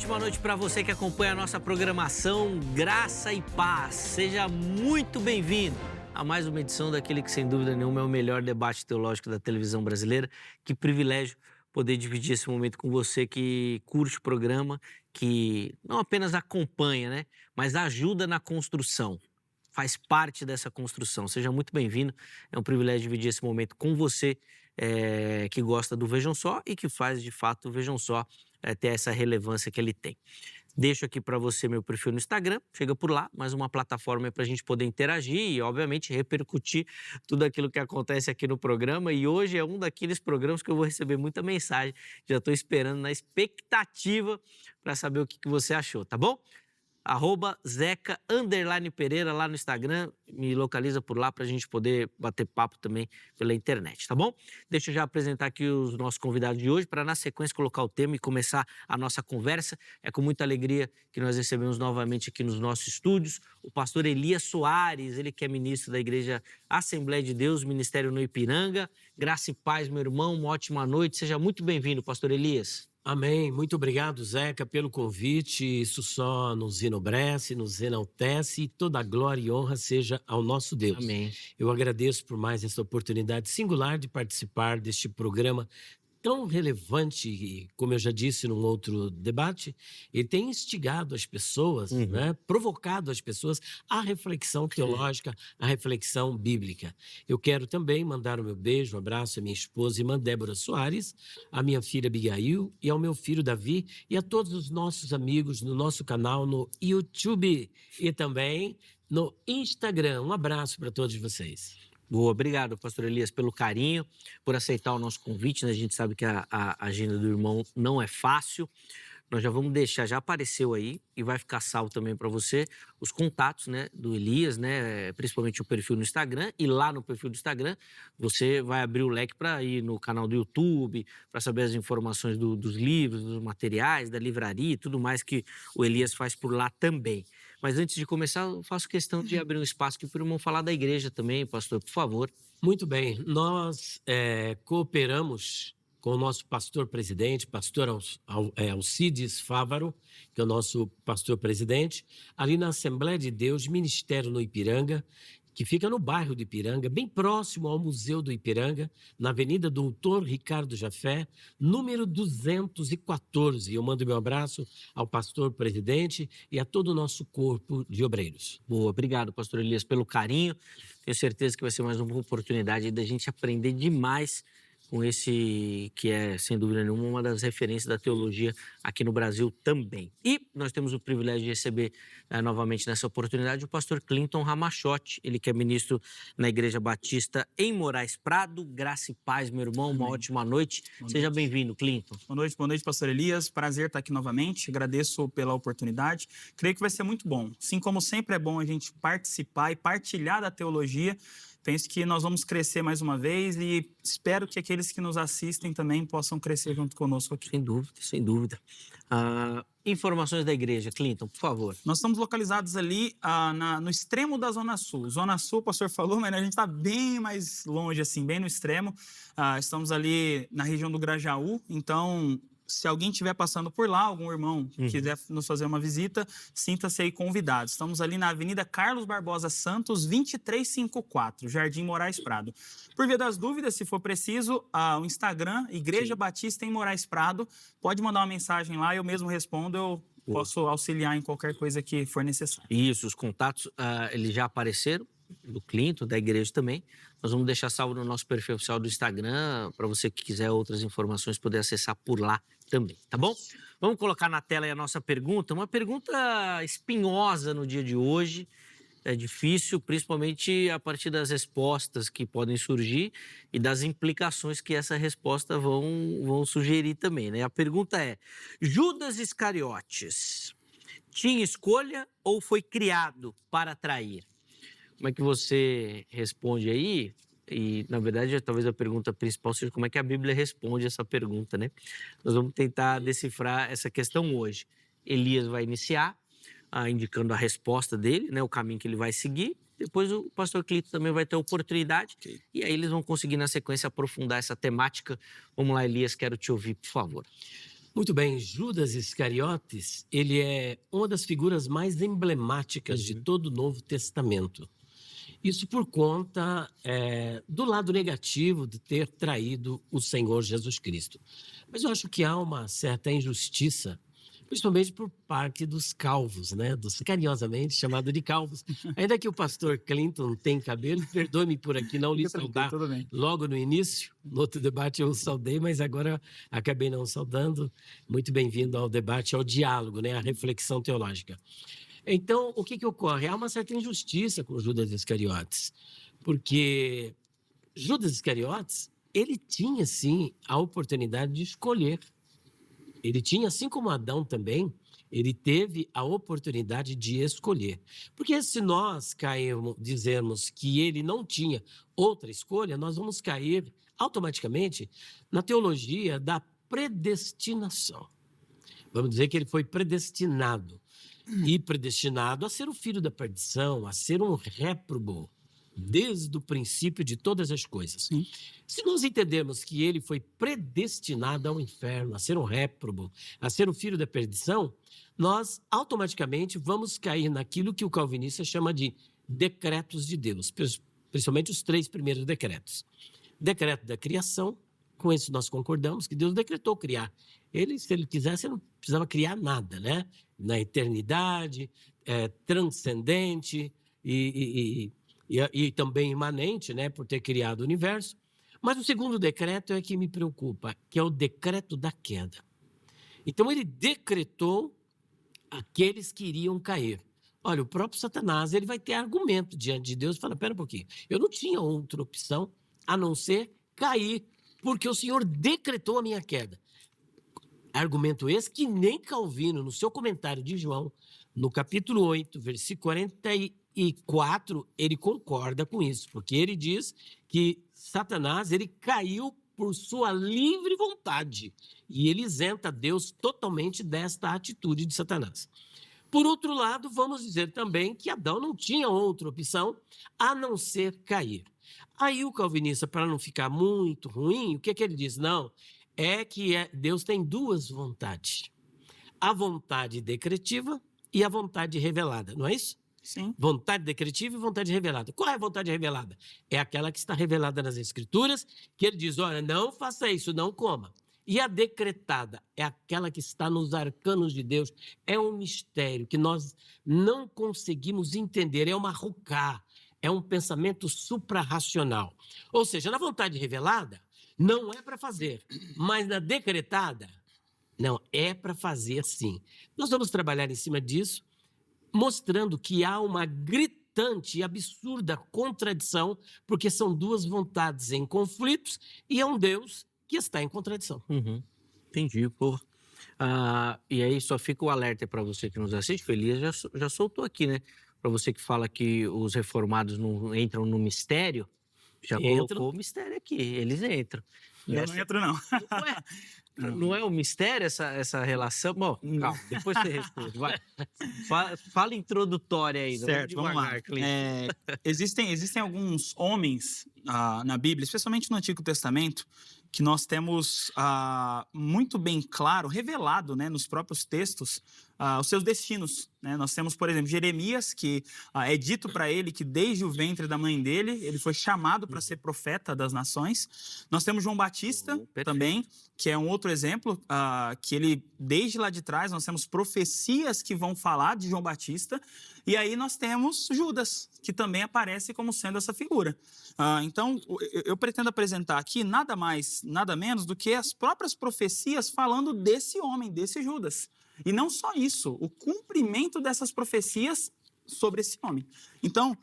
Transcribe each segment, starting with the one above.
ótima noite para você que acompanha a nossa programação Graça e Paz. Seja muito bem-vindo a mais uma edição daquele que, sem dúvida nenhuma, é o melhor debate teológico da televisão brasileira. Que privilégio poder dividir esse momento com você que curte o programa, que não apenas acompanha, né, mas ajuda na construção. Faz parte dessa construção. Seja muito bem-vindo. É um privilégio dividir esse momento com você que gosta do Vejam Só e que faz, de fato, o Vejam Só ter essa relevância que ele tem. Deixo aqui para você meu perfil no Instagram, chega por lá, mais uma plataforma para a gente poder interagir e, obviamente, repercutir tudo aquilo que acontece aqui no programa. E hoje é um daqueles programas que eu vou receber muita mensagem. Já estou esperando na expectativa para saber o que você achou, tá bom? @Zeca_Pereira lá no Instagram, me localiza por lá para a gente poder bater papo também pela internet, tá bom? Deixa eu já apresentar aqui os nossos convidados de hoje para, na sequência, colocar o tema e começar a nossa conversa. É com muita alegria que nós recebemos novamente aqui nos nossos estúdios o pastor Elias Soares, ele que é ministro da Igreja Assembleia de Deus, Ministério no Ipiranga. Graça e paz, meu irmão, uma ótima noite. Seja muito bem-vindo, pastor Elias. Amém. Muito obrigado, Zeca, pelo convite. Isso só nos enobrece, nos enaltece e toda a glória e honra seja ao nosso Deus. Amém. Eu agradeço por mais essa oportunidade singular de participar deste programa tão relevante e, como eu já disse num outro debate, ele tem instigado as pessoas, né, provocado as pessoas à reflexão teológica, à reflexão bíblica. Eu quero também mandar o meu beijo, um abraço à minha esposa, irmã Débora Soares, à minha filha Abigail e ao meu filho Davi e a todos os nossos amigos no nosso canal no YouTube e também no Instagram. Um abraço para todos vocês. Boa, obrigado, pastor Elias, pelo carinho, por aceitar o nosso convite, né? A gente sabe que a agenda do irmão não é fácil. Nós já vamos deixar, já apareceu aí e vai ficar salvo também para você os contatos, né, do Elias, né, principalmente o perfil no Instagram, e lá no perfil do Instagram você vai abrir o leque para ir no canal do YouTube, para saber as informações dos livros, dos materiais, da livraria e tudo mais que o Elias faz por lá também. Mas antes de começar, eu faço questão de abrir um espaço aqui para o irmão falar da igreja também, pastor, por favor. Muito bem, nós cooperamos com o nosso pastor-presidente, pastor Alcides Fávaro, que é o nosso pastor-presidente, ali na Assembleia de Deus, Ministério no Ipiranga, que fica no bairro do Ipiranga, bem próximo ao Museu do Ipiranga, na Avenida Doutor Ricardo Jafé, número 214. Eu mando meu abraço ao pastor-presidente e a todo o nosso corpo de obreiros. Boa, obrigado, pastor Elias, pelo carinho. Tenho certeza que vai ser mais uma oportunidade da gente aprender demais com esse que é, sem dúvida nenhuma, uma das referências da teologia aqui no Brasil também. E nós temos o privilégio de receber novamente nessa oportunidade o pastor Clinton Ramachotti, ele que é ministro na Igreja Batista em Moraes Prado. Graça e paz, meu irmão, uma ótima noite. Seja bem-vindo, Clinton. Boa noite, pastor Elias. Prazer estar aqui novamente, agradeço pela oportunidade. Creio que vai ser muito bom. Assim como sempre é bom a gente participar e partilhar da teologia, penso que nós vamos crescer mais uma vez e espero que aqueles que nos assistem também possam crescer junto conosco aqui. Sem dúvida, sem dúvida. Informações da igreja, Clinton, por favor. Nós estamos localizados ali no extremo da Zona Sul. Zona Sul, o pastor falou, mas a gente está bem mais longe, assim, bem no extremo. Estamos ali na região do Grajaú, então se alguém estiver passando por lá, algum irmão quiser nos fazer uma visita, sinta-se aí convidado. Estamos ali na Avenida Carlos Barbosa Santos, 2354, Jardim Moraes Prado. Por via das dúvidas, se for preciso, o Instagram, Igreja Batista em Moraes Prado, pode mandar uma mensagem lá, eu mesmo respondo, eu posso auxiliar em qualquer coisa que for necessário. Isso, os contatos, eles já apareceram, do Clinton, da igreja também. Nós vamos deixar salvo no nosso perfil oficial do Instagram, para você que quiser outras informações poder acessar por lá também, tá bom? Vamos colocar na tela aí a nossa pergunta, uma pergunta espinhosa no dia de hoje, é difícil, principalmente a partir das respostas que podem surgir e das implicações que essa resposta vão sugerir também, né? A pergunta é: Judas Iscariotes tinha escolha ou foi criado para trair? Como é que você responde aí? E, na verdade, talvez a pergunta principal seja como é que a Bíblia responde essa pergunta, né? Nós vamos tentar decifrar essa questão hoje. Elias vai iniciar, indicando a resposta dele, né, o caminho que ele vai seguir. Depois o pastor Clinton também vai ter a oportunidade. Okay. E aí eles vão conseguir, na sequência, aprofundar essa temática. Vamos lá, Elias, quero te ouvir, por favor. Muito bem, Judas Iscariotes, ele é uma das figuras mais emblemáticas de todo o Novo Testamento. Isso por conta do lado negativo de ter traído o Senhor Jesus Cristo. Mas eu acho que há uma certa injustiça, principalmente por parte dos calvos, né? Dos carinhosamente chamados de calvos. Ainda que o pastor Clinton tem cabelo, perdoe-me por aqui não lhe saudar Tudo bem. logo no início. No outro debate eu o saudei, mas agora acabei não saudando. Muito bem-vindo ao debate, ao diálogo, né? À reflexão teológica. Então, o que ocorre? Há uma certa injustiça com Judas Iscariotes, porque Judas Iscariotes, ele tinha, sim, a oportunidade de escolher. Ele tinha, assim como Adão também, ele teve a oportunidade de escolher. Porque se nós dizermos que ele não tinha outra escolha, nós vamos cair automaticamente na teologia da predestinação. Vamos dizer que ele foi predestinado. E predestinado a ser o filho da perdição, a ser um réprobo, desde o princípio de todas as coisas. Sim. Se nós entendermos que ele foi predestinado ao inferno, a ser um réprobo, a ser o filho da perdição, nós automaticamente vamos cair naquilo que o calvinista chama de decretos de Deus, principalmente os 3 primeiros decretos. Decreto da criação, com isso nós concordamos que Deus decretou criar. Ele, se ele quisesse, não precisava criar nada, né? Na eternidade, transcendente e também imanente, né? Por ter criado o universo. Mas o segundo decreto é que me preocupa, que é o decreto da queda. Então ele decretou aqueles que iriam cair. Olha, o próprio Satanás, ele vai ter argumento diante de Deus e fala, pera um pouquinho, eu não tinha outra opção a não ser cair, porque o Senhor decretou a minha queda. Argumento esse que nem Calvino, no seu comentário de João, no capítulo 8, versículo 44, ele concorda com isso, porque ele diz que Satanás, ele caiu por sua livre vontade e ele isenta Deus totalmente desta atitude de Satanás. Por outro lado, vamos dizer também que Adão não tinha outra opção a não ser cair. Aí o calvinista, para não ficar muito ruim, o que ele diz? Não, Deus tem 2 vontades. A vontade decretiva e a vontade revelada, não é isso? Sim. Vontade decretiva e vontade revelada. Qual é a vontade revelada? É aquela que está revelada nas Escrituras, que ele diz, olha, não faça isso, não coma. E a decretada é aquela que está nos arcanos de Deus. É um mistério que nós não conseguimos entender, é uma rucá, é um pensamento suprarracional. Ou seja, na vontade revelada, não é para fazer, mas na decretada, não, é para fazer sim. Nós vamos trabalhar em cima disso, mostrando que há uma gritante e absurda contradição, porque são 2 vontades em conflitos e é um Deus que está em contradição. Entendi, pô. E aí só fica o alerta para você que nos assiste, que o Elias já soltou aqui, né? Para você que fala que os reformados não entram no mistério, já colocou o mistério aqui, eles entram. Eu não entro, não. Não é um mistério essa relação? Bom, calma, depois você responde. Vai. Fala introdutória aí. Certo, vamos lá. Existem alguns homens na Bíblia, especialmente no Antigo Testamento, que nós temos muito bem claro, revelado, né, nos próprios textos, os seus destinos. Né? Nós temos, por exemplo, Jeremias, que é dito para ele que desde o ventre da mãe dele, ele foi chamado para ser profeta das nações. Nós temos João Batista também, que é um outro exemplo, que ele, desde lá de trás, nós temos profecias que vão falar de João Batista. E aí nós temos Judas, que também aparece como sendo essa figura. Então, eu pretendo apresentar aqui nada mais, nada menos do que as próprias profecias falando desse homem, desse Judas. E não só isso, o cumprimento dessas profecias sobre esse homem. Então,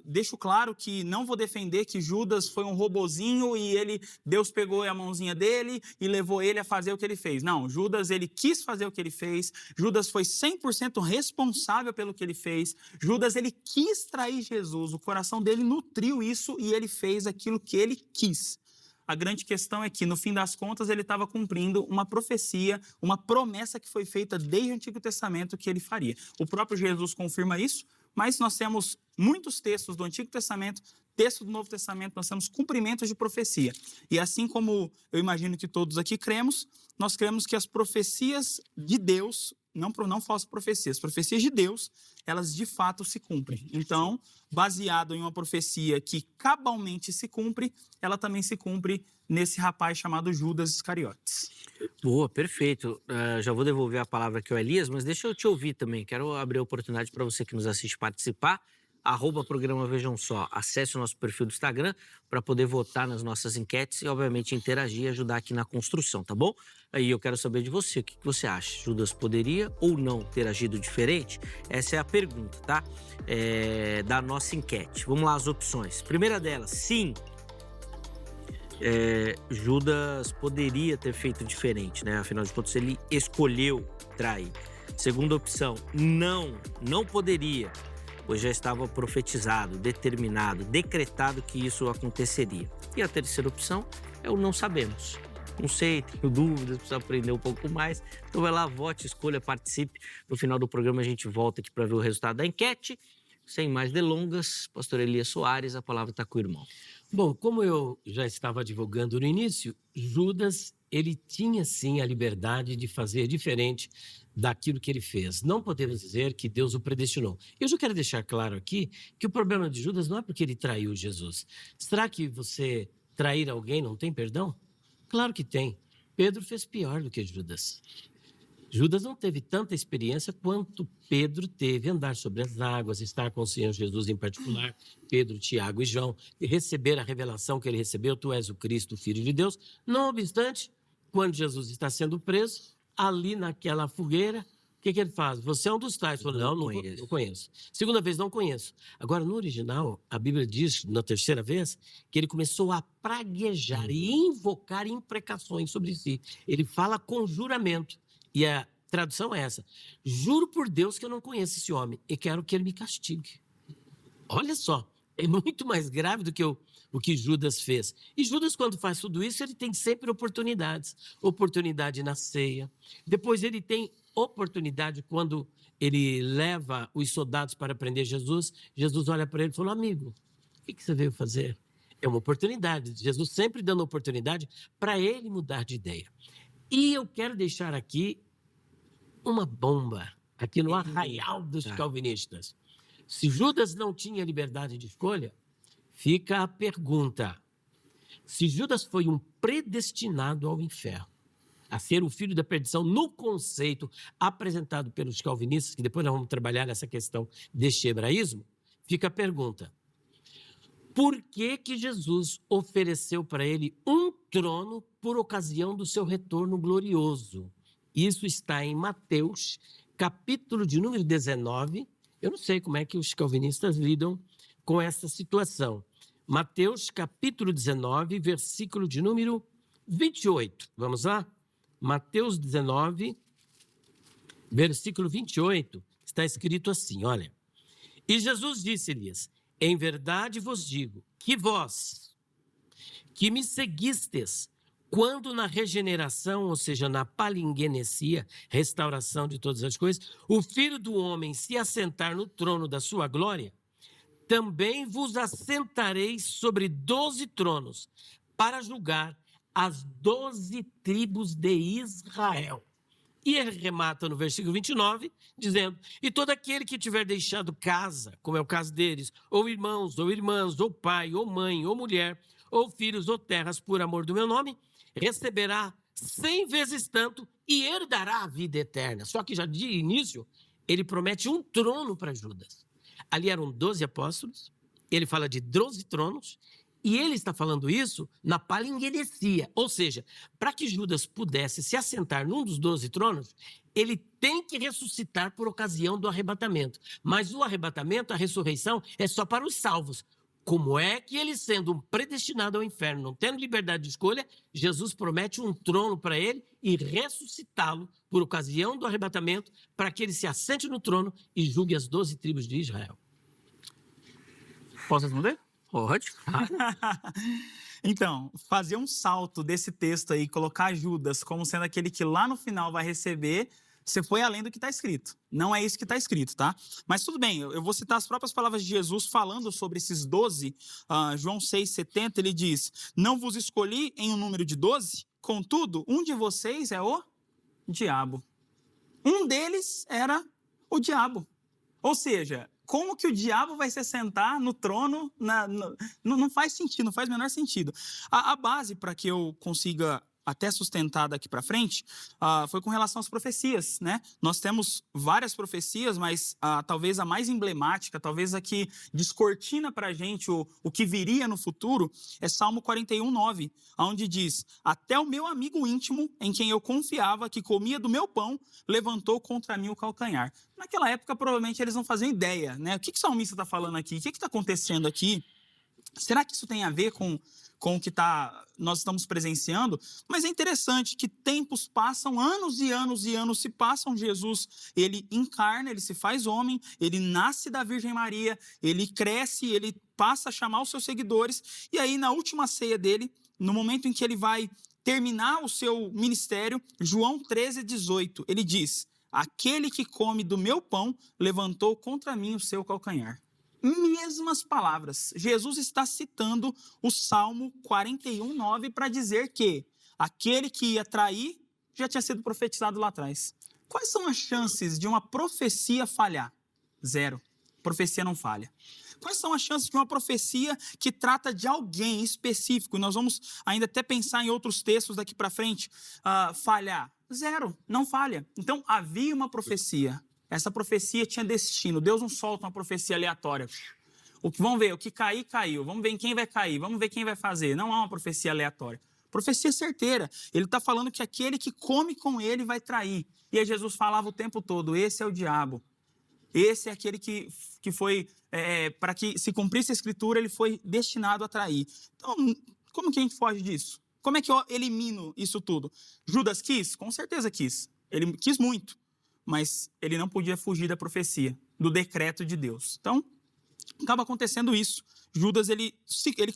deixo claro que não vou defender que Judas foi um robozinho e Deus pegou a mãozinha dele e levou ele a fazer o que ele fez. Não, Judas, ele quis fazer o que ele fez. Judas foi 100% responsável pelo que ele fez. Judas, ele quis trair Jesus. O coração dele nutriu isso e ele fez aquilo que ele quis. A grande questão é que, no fim das contas, ele estava cumprindo uma profecia, uma promessa que foi feita desde o Antigo Testamento que ele faria. O próprio Jesus confirma isso, mas nós temos muitos textos do Antigo Testamento texto do Novo Testamento, nós temos cumprimentos de profecia. E assim como eu imagino que todos aqui cremos, nós cremos que as profecias de Deus, não falsas profecias, profecias de Deus, elas de fato se cumprem. Então, baseado em uma profecia que cabalmente se cumpre, ela também se cumpre nesse rapaz chamado Judas Iscariotes. Boa, perfeito. Já vou devolver a palavra aqui ao Elias, mas deixa eu te ouvir também. Quero abrir a oportunidade para você que nos assiste participar. @programa Vejam Só. Acesse o nosso perfil do Instagram para poder votar nas nossas enquetes e, obviamente, interagir e ajudar aqui na construção, tá bom? Aí eu quero saber de você, o que você acha? Judas poderia ou não ter agido diferente? Essa é a pergunta, tá? Da nossa enquete. Vamos lá, as opções. Primeira delas, sim. Judas poderia ter feito diferente, né? Afinal de contas, ele escolheu trair. Segunda opção, não poderia, pois já estava profetizado, determinado, decretado que isso aconteceria. E a terceira opção é o não sabemos. Não sei, tenho dúvidas, preciso aprender um pouco mais. Então vai lá, vote, escolha, participe. No final do programa a gente volta aqui para ver o resultado da enquete. Sem mais delongas, pastor Elias Soares, a palavra está com o irmão. Bom, como eu já estava divulgando no início, Judas, ele tinha sim a liberdade de fazer diferente daquilo que ele fez. Não podemos dizer que Deus o predestinou. Eu já quero deixar claro aqui que o problema de Judas não é porque ele traiu Jesus. Será que você trair alguém não tem perdão? Claro que tem. Pedro fez pior do que Judas. Judas não teve tanta experiência quanto Pedro teve, andar sobre as águas, estar com o Senhor Jesus em particular, Pedro, Tiago e João, e receber a revelação que ele recebeu, tu és o Cristo, o Filho de Deus. Não obstante, quando Jesus está sendo preso, ali naquela fogueira, o que ele faz? Você é um dos tais. Falou, não conheço. Segunda vez, não conheço. Agora, no original, a Bíblia diz, na terceira vez, que ele começou a praguejar e invocar imprecações sobre si. Ele fala com juramento. E a tradução é essa: juro por Deus que eu não conheço esse homem e quero que ele me castigue. Olha só, é muito mais grave do que o que Judas fez. E Judas, quando faz tudo isso, ele tem sempre oportunidades. Oportunidade na ceia. Depois ele tem oportunidade quando ele leva os soldados para prender Jesus. Jesus olha para ele e fala, amigo, o que você veio fazer? É uma oportunidade. Jesus sempre dando oportunidade para ele mudar de ideia. E eu quero deixar aqui uma bomba, aqui no arraial dos calvinistas. Se Judas não tinha liberdade de escolha, fica a pergunta. Se Judas foi um predestinado ao inferno, a ser o filho da perdição no conceito apresentado pelos calvinistas, que depois nós vamos trabalhar nessa questão deste hebraísmo, fica a pergunta. Por que que Jesus ofereceu para ele um trono por ocasião do seu retorno glorioso? Isso está em Mateus, capítulo de número 19. Eu não sei como é que os calvinistas lidam com essa situação. Mateus, capítulo 19, versículo de número 28. Vamos lá? Mateus 19, versículo 28, está escrito assim, olha. E Jesus disse-lhes, em verdade vos digo que vós, que me seguistes, quando na regeneração, ou seja, na palingenesia, restauração de todas as coisas, o Filho do Homem se assentar no trono da sua glória, também vos assentareis sobre 12 tronos, para julgar as 12 tribos de Israel. E ele remata no versículo 29, dizendo, e todo aquele que tiver deixado casa, como é o caso deles, ou irmãos, ou irmãs, ou pai, ou mãe, ou mulher, ou filhos, ou terras, por amor do meu nome, receberá 100 vezes tanto e herdará a vida eterna. Só que já de início, ele promete um trono para Judas. Ali eram 12 apóstolos, ele fala de 12 tronos, e ele está falando isso na palingenesia, ou seja, para que Judas pudesse se assentar num dos 12 tronos, ele tem que ressuscitar por ocasião do arrebatamento. Mas o arrebatamento, a ressurreição, é só para os salvos. Como é que ele, sendo um predestinado ao inferno, não tendo liberdade de escolha, Jesus promete um trono para ele e ressuscitá-lo por ocasião do arrebatamento para que ele se assente no trono e julgue as 12 tribos de Israel? Posso responder? Pode. Então, fazer um salto desse texto aí, colocar Judas como sendo aquele que lá no final vai receber, Você foi além do que está escrito. Não é isso que está escrito, tá? Mas tudo bem, eu vou citar as próprias palavras de Jesus falando sobre esses 12. João 6,70, ele diz: não vos escolhi em um número de 12, contudo, um de vocês é o diabo. Um deles era o diabo. Ou seja, como que o diabo vai se sentar no trono? Não faz sentido, não faz o menor sentido. A base para que eu consiga até sustentar daqui para frente foi com relação às profecias, né? Nós temos várias profecias, mas talvez a mais emblemática, talvez a que descortina para a gente o que viria no futuro, é Salmo 41:9, onde diz: até o meu amigo íntimo, em quem eu confiava, que comia do meu pão, levantou contra mim o calcanhar. Naquela época, provavelmente, eles não faziam ideia, né? O que o salmista está falando aqui? O que está acontecendo aqui? Será que isso tem a ver com o que nós estamos presenciando? Mas é interessante que tempos passam, anos e anos e anos se passam. Jesus, ele encarna, ele se faz homem, ele nasce da Virgem Maria, ele cresce, ele passa a chamar os seus seguidores. E aí, na última ceia dele, no momento em que ele vai terminar o seu ministério, João 13:18, ele diz: aquele que come do meu pão levantou contra mim o seu calcanhar. Mesmas palavras. Jesus está citando o Salmo 41:9 para dizer que aquele que ia trair já tinha sido profetizado lá atrás. Quais são as chances de uma profecia falhar? Zero. Profecia não falha. Quais são as chances de uma profecia que trata de alguém específico? E nós vamos ainda até pensar em outros textos daqui para frente, falhar. Zero, não falha. Então, havia uma profecia. Essa profecia tinha destino. Deus não solta uma profecia aleatória. Vamos ver, o que cair, caiu. Vamos ver em quem vai cair. Vamos ver quem vai fazer. Não há uma profecia aleatória. Profecia certeira. Ele está falando que aquele que come com ele vai trair. E aí Jesus falava o tempo todo: esse é o diabo. Esse é aquele que foi, para que se cumprisse a escritura, ele foi destinado a trair. Então, como que a gente foge disso? Como é que eu elimino isso tudo? Judas quis? Com certeza quis. Ele quis muito. Mas ele não podia fugir da profecia, do decreto de Deus. Então, acaba acontecendo isso. Judas, ele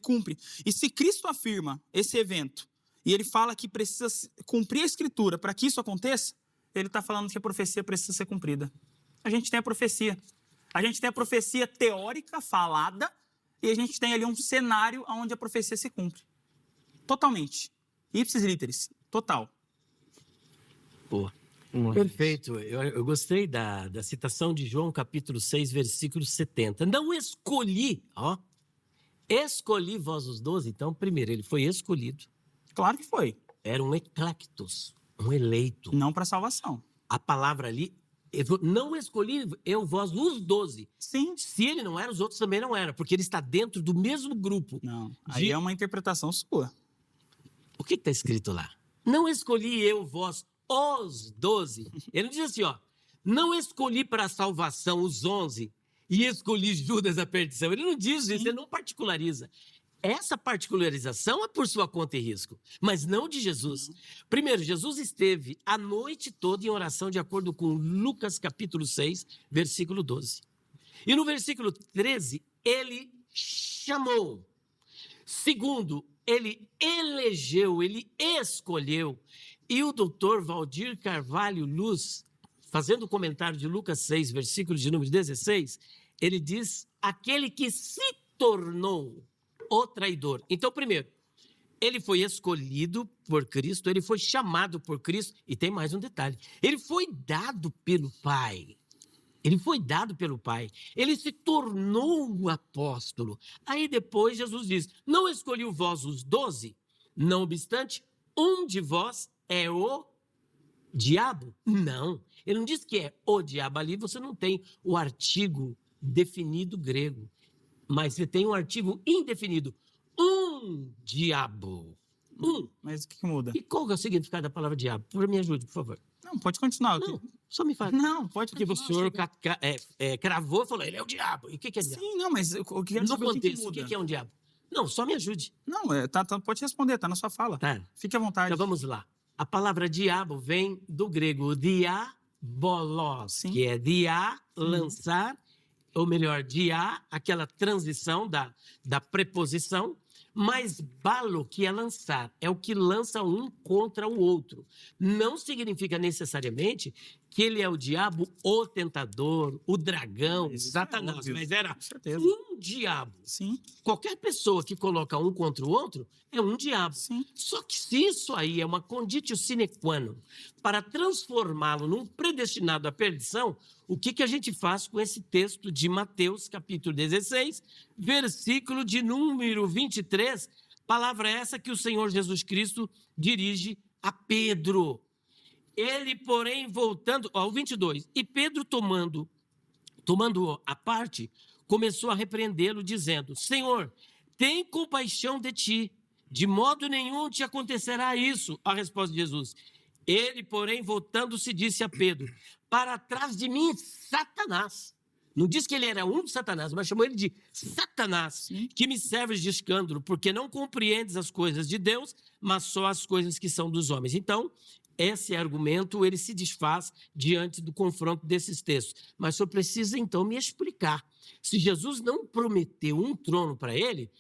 cumpre. E se Cristo afirma esse evento, e ele fala que precisa cumprir a escritura para que isso aconteça, ele está falando que a profecia precisa ser cumprida. A gente tem a profecia. A gente tem a profecia teórica, falada, e a gente tem ali um cenário onde a profecia se cumpre. Totalmente. Ipsis literis. Total. Boa. Perfeito. Eu gostei da citação de João, capítulo 6, versículo 70. Não escolhi, escolhi vós os 12. Então, primeiro, ele foi escolhido. Claro que foi. Era um eclectos, um eleito. Não para salvação. A palavra ali, não escolhi eu vós os 12. Sim. Se ele não era, os outros também não eram, porque ele está dentro do mesmo grupo. Não, aí é uma interpretação sua. O que está escrito lá? Não escolhi eu vós os 12. Ele não diz assim, não escolhi para a salvação os 11 e escolhi Judas a perdição. Ele não diz isso, ele não particulariza. Essa particularização é por sua conta e risco, mas não de Jesus. Primeiro, Jesus esteve a noite toda em oração, de acordo com Lucas capítulo 6, versículo 12. E no versículo 13, ele chamou. Segundo, ele elegeu, ele escolheu. E o doutor Valdir Carvalho Luz, fazendo o comentário de Lucas 6, versículo de número 16, ele diz: aquele que se tornou o traidor. Então, primeiro, ele foi escolhido por Cristo, ele foi chamado por Cristo, e tem mais um detalhe: ele foi dado pelo Pai. Ele foi dado pelo Pai. Ele se tornou um apóstolo. Aí depois Jesus diz: não escolhi vós os 12, não obstante, um de vós é o diabo? Não, ele não diz que é o diabo. Ali você não tem o artigo definido grego, mas você tem um artigo indefinido, um diabo. Mas o que muda? E qual é o significado da palavra diabo? Me ajude, por favor. Não, pode continuar. Não, só me fala. Não, pode Porque continuar. o senhor cravou e falou: ele é o diabo. E o que é diabo? Sim, não, mas o que quero No saber contexto, o o que muda? que é um diabo? Não, só me ajude. Não, pode responder, tá na sua fala. Tá. Fique à vontade. Então vamos lá. A palavra diabo vem do grego diabolos, Sim. que é dia, lançar, ou melhor, dia, aquela transição da preposição, mas balo, que é lançar, é o que lança um contra o outro. Não significa necessariamente que ele é o diabo, o tentador, o dragão, Isso é Satanás. óbvio. Mas era Com certeza. um diabo. Sim, Qualquer pessoa que coloca um contra o outro é um diabo. sim. Só que se isso aí é uma conditio sine qua non para transformá-lo num predestinado à perdição, o que a gente faz com esse texto de Mateus, capítulo 16, versículo de número 23, palavra essa que o Senhor Jesus Cristo dirige a Pedro. Ele, porém, voltando ao 22, e Pedro tomando à parte, começou a repreendê-lo, dizendo: Senhor, tem compaixão de ti, de modo nenhum te acontecerá isso. A resposta de Jesus. Ele, porém, voltando-se, disse a Pedro: para trás de mim, Satanás. Não diz que ele era um de Satanás, mas chamou ele de Satanás, que me serves de escândalo, porque não compreendes as coisas de Deus, mas só as coisas que são dos homens. Então, esse argumento, ele se desfaz diante do confronto desses textos. Mas o senhor precisa, então, me explicar. Se Jesus não prometeu um trono para ele,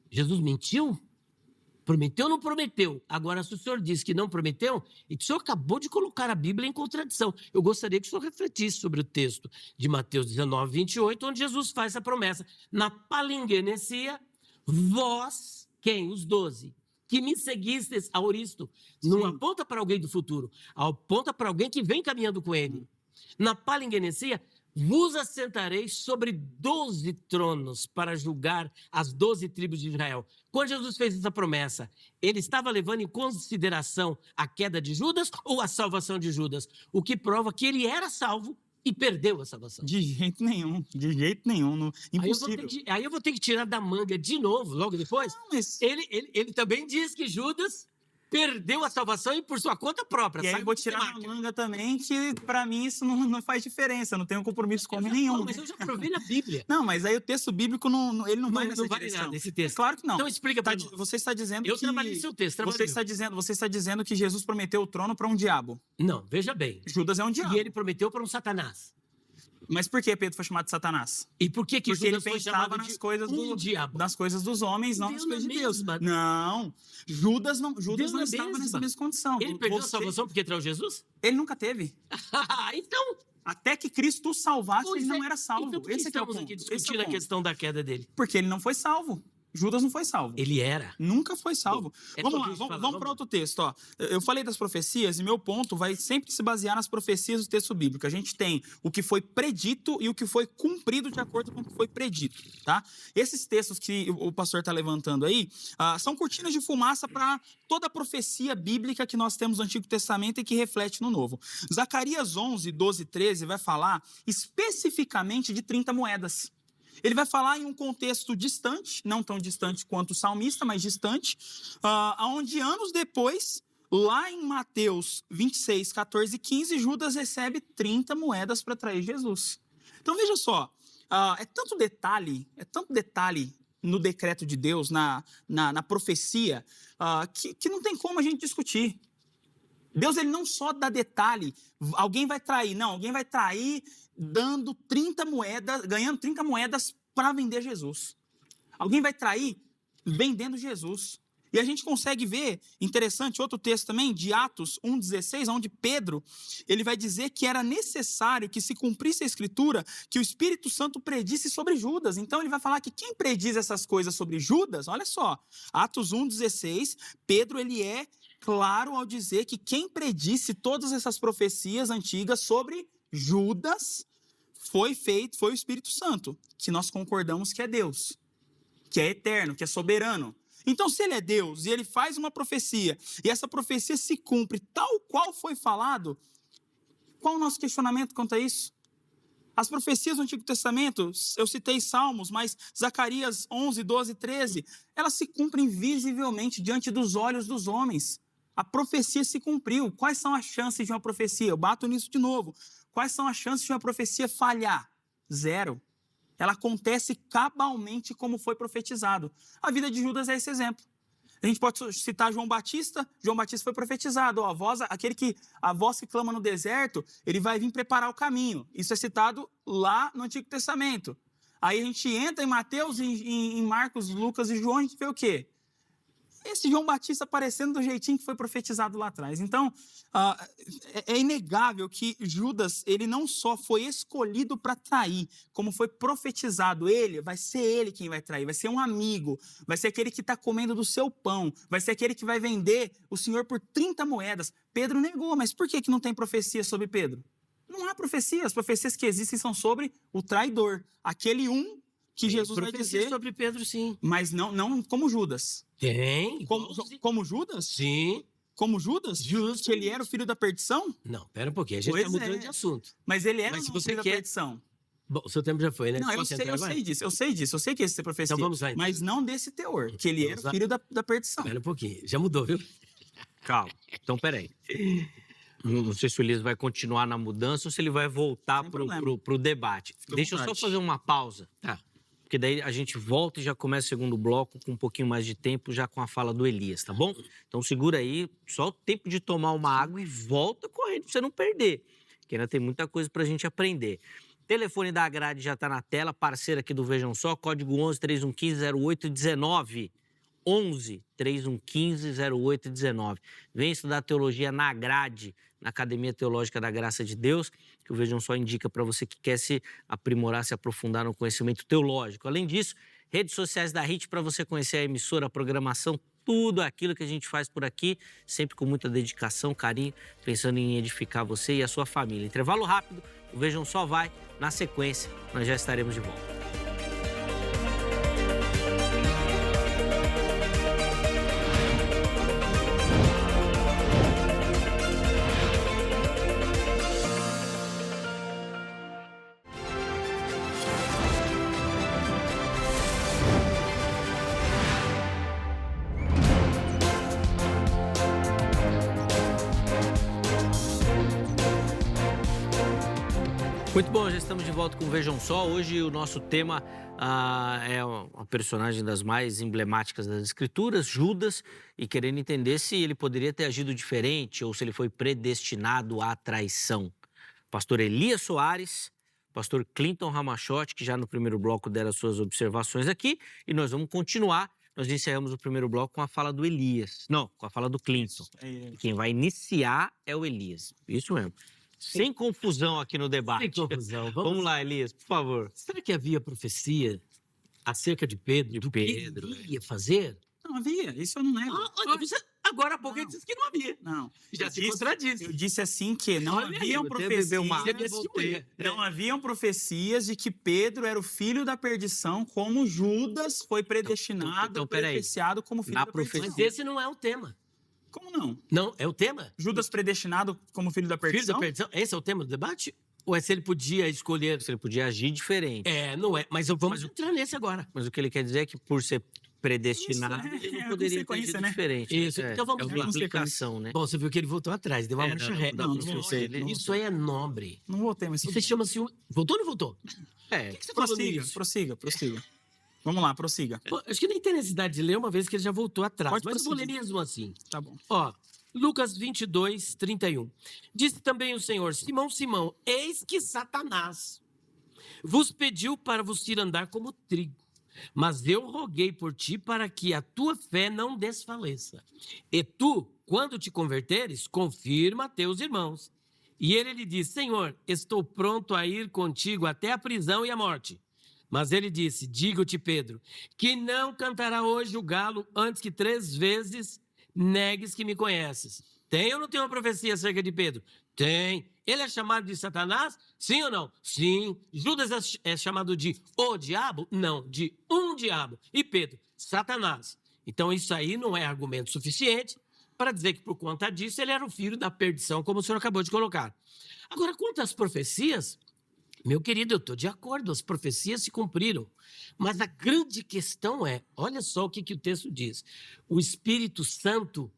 Jesus mentiu? Prometeu ou não prometeu? Agora, se o senhor disse que não prometeu, e o senhor acabou de colocar a Bíblia em contradição. Eu gostaria que o senhor refletisse sobre o texto de Mateus 19, 28, onde Jesus faz essa promessa. Na palingenesia, vós, quem? Os 12. Que me seguistes, Auristo, não aponta para alguém do futuro, aponta para alguém que vem caminhando com ele. Na palingenesia, vos assentareis sobre 12 tronos para julgar as 12 tribos de Israel. Quando Jesus fez essa promessa, ele estava levando em consideração a queda de Judas ou a salvação de Judas? O que prova que ele era salvo e perdeu a salvação. De jeito nenhum, impossível. Aí eu vou ter que tirar da manga de novo, logo depois. Não, mas... Ele também diz que Judas perdeu a salvação e por sua conta própria. E aí eu vou tirar da manga também, que pra mim isso não faz diferença, eu não tenho compromisso com homem nenhum. Mas eu já provei na Bíblia. Não, mas aí o texto bíblico, ele não vai nessa vale direção. nada esse texto. É claro que não. Então explica para nós. Você está dizendo Eu que... trabalhei seu texto, você está dizendo que Jesus prometeu o trono para um diabo. Não, veja bem. Judas é um diabo. E ele prometeu para um Satanás. Mas por que Pedro foi chamado de Satanás? E por que Porque Judas ele foi chamado pensava de diabo? nas coisas dos homens, não nas coisas de Deus. Mesma. Não, Judas não estava mesma. nessa mesma condição. Ele perdeu a salvação porque traiu Jesus? Ele nunca teve. Então... Até que Cristo o salvasse, ele não era salvo. Então por que estamos aqui discutindo a questão da queda dele? Porque ele não foi salvo. Judas não foi salvo. Ele era. Nunca foi salvo. Bom, Vamos para outro texto. Ó. Eu falei das profecias e meu ponto vai sempre se basear nas profecias do texto bíblico. A gente tem o que foi predito e o que foi cumprido de acordo com o que foi predito. Tá? Esses textos que o pastor está levantando aí são cortinas de fumaça para toda a profecia bíblica que nós temos no Antigo Testamento e que reflete no Novo. Zacarias 11, 12 e 13 vai falar especificamente de 30 moedas. Ele vai falar em um contexto distante, não tão distante quanto o salmista, mas distante, onde anos depois, lá em Mateus 26, 14 e 15, Judas recebe 30 moedas para trair Jesus. Então veja só, é tanto detalhe no decreto de Deus, na profecia, que não tem como a gente discutir. Deus, ele não só dá detalhe, alguém vai trair, não, alguém vai trair dando 30 moedas, ganhando 30 moedas para vender Jesus. Alguém vai trair vendendo Jesus. E a gente consegue ver, interessante, outro texto também, de Atos 1,16, onde Pedro, ele vai dizer que era necessário que se cumprisse a Escritura, que o Espírito Santo predisse sobre Judas. Então ele vai falar que quem prediz essas coisas sobre Judas, olha só, Atos 1,16, Pedro, ele é claro ao dizer que quem predisse todas essas profecias antigas sobre Judas foi o Espírito Santo, que nós concordamos que é Deus, que é eterno, que é soberano. Então, se ele é Deus e ele faz uma profecia e essa profecia se cumpre tal qual foi falado, qual o nosso questionamento quanto a isso? As profecias do Antigo Testamento, eu citei Salmos, mas Zacarias 11, 12 e 13, elas se cumprem visivelmente diante dos olhos dos homens. A profecia se cumpriu. Quais são as chances de uma profecia? Eu bato nisso de novo. Quais são as chances de uma profecia falhar? Zero. Ela acontece cabalmente como foi profetizado. A vida de Judas é esse exemplo. A gente pode citar João Batista. João Batista foi profetizado. A voz que clama no deserto, ele vai vir preparar o caminho. Isso é citado lá no Antigo Testamento. Aí a gente entra em Mateus, em Marcos, Lucas e João, a gente vê o quê? esse João Batista aparecendo do jeitinho que foi profetizado lá atrás. Então, é inegável que Judas, ele não só foi escolhido para trair, como foi profetizado. Vai ser ele quem vai trair, vai ser um amigo, vai ser aquele que está comendo do seu pão, vai ser aquele que vai vender o Senhor por 30 moedas. Pedro negou, mas por que não tem profecia sobre Pedro? Não há profecia, as profecias que existem são sobre o traidor, aquele que Jesus vai dizer sobre Pedro, sim. Mas não como Judas. Tem. Como Judas? Sim. Como Judas? Justo. Que ele era o filho da perdição? Não, pera um pouquinho, a gente está mudando de assunto. Mas ele era Mas se o você filho da perdição. Bom, o seu tempo já foi, né? Não, eu sei disso, eu sei que esse é profecia. Então vamos lá, então. Mas não desse teor, que ele era o filho da perdição. Pera um pouquinho, já mudou, viu? Calma. Então, peraí. Não sei se o Elias vai continuar na mudança ou se ele vai voltar pro debate. Deixa eu só fazer uma pausa. Tá. Porque daí a gente volta e já começa o segundo bloco com um pouquinho mais de tempo, já com a fala do Elias, tá bom? Então segura aí, só o tempo de tomar uma água e volta correndo pra você não perder. Que ainda tem muita coisa pra gente aprender. Telefone da grade já tá na tela, parceiro aqui do Vejam Só, código 11 3115 0819. 11 3115 0819. Vem estudar teologia na grade, na Academia Teológica da Graça de Deus, que o Vejam Só indica para você que quer se aprimorar, se aprofundar no conhecimento teológico. Além disso, redes sociais da HIT para você conhecer a emissora, a programação, tudo aquilo que a gente faz por aqui, sempre com muita dedicação, carinho, pensando em edificar você e a sua família. Intervalo rápido, o Vejam Só vai. Na sequência, nós já estaremos de volta. Muito bom, já estamos de volta com o Vejam Só. Hoje o nosso tema é uma personagem das mais emblemáticas das Escrituras, Judas, e querendo entender se ele poderia ter agido diferente ou se ele foi predestinado à traição. Pastor Elias Soares, pastor Clinton Ramachotti, que já no primeiro bloco deram as suas observações aqui, e nós vamos continuar. Nós encerramos o primeiro bloco com a fala do Elias. Não, com a fala do Clinton. Quem vai iniciar é o Elias. Isso mesmo. Sem confusão aqui no debate. Sem confusão. Vamos lá, Elias, por favor. Será que havia profecia acerca de Pedro, do que ele ia fazer? Não havia, isso eu não nego. Agora há pouco ele disse que não havia. Não. Já se contradisse. Eu disse assim que não haviam profecias. Não haviam profecias de que Pedro era o filho da perdição, como Judas foi predestinado, profeciado como filho da perdição. Mas esse não é o tema. Como não? Não, é o tema? Judas predestinado como filho da perdição? Filho da perdição? Esse é o tema do debate? Ou é se ele podia escolher? Se ele podia agir diferente. Não é. Mas vamos entrar nesse agora. Mas o que ele quer dizer é que por ser predestinado, ele não poderia ter agido diferente. Isso, então vamos uma aplicação, né? Bom, você viu que ele voltou atrás, deu uma marcha reta. Isso aí é nobre. Não voltei, mas... Isso chama-se... Voltou ou não voltou? O que você falou nisso? Prossiga. Vamos lá, prossiga. Pô, acho que nem tem necessidade de ler, uma vez que ele já voltou atrás. Pode mas eu vou ler prosseguir. mesmo assim. Tá bom. Ó, Lucas 22, 31. Disse também o Senhor, Simão, Simão, eis que Satanás vos pediu para vos ir andar como trigo. Mas eu roguei por ti para que a tua fé não desfaleça. E tu, quando te converteres, confirma a teus irmãos. E ele lhe disse, Senhor, estou pronto a ir contigo até a prisão e a morte. Mas ele disse, digo-te, Pedro, que não cantará hoje o galo antes que 3 vezes negues que me conheces. Tem ou não tem uma profecia acerca de Pedro? Tem. Ele é chamado de Satanás? Sim ou não? Sim. Judas é chamado de o diabo? Não, de um diabo. E Pedro, Satanás. Então isso aí não é argumento suficiente para dizer que por conta disso ele era o filho da perdição, como o senhor acabou de colocar. Agora, quanto às profecias... Meu querido, eu estou de acordo, as profecias se cumpriram. Mas a grande questão é, olha só o que o texto diz. O Espírito Santo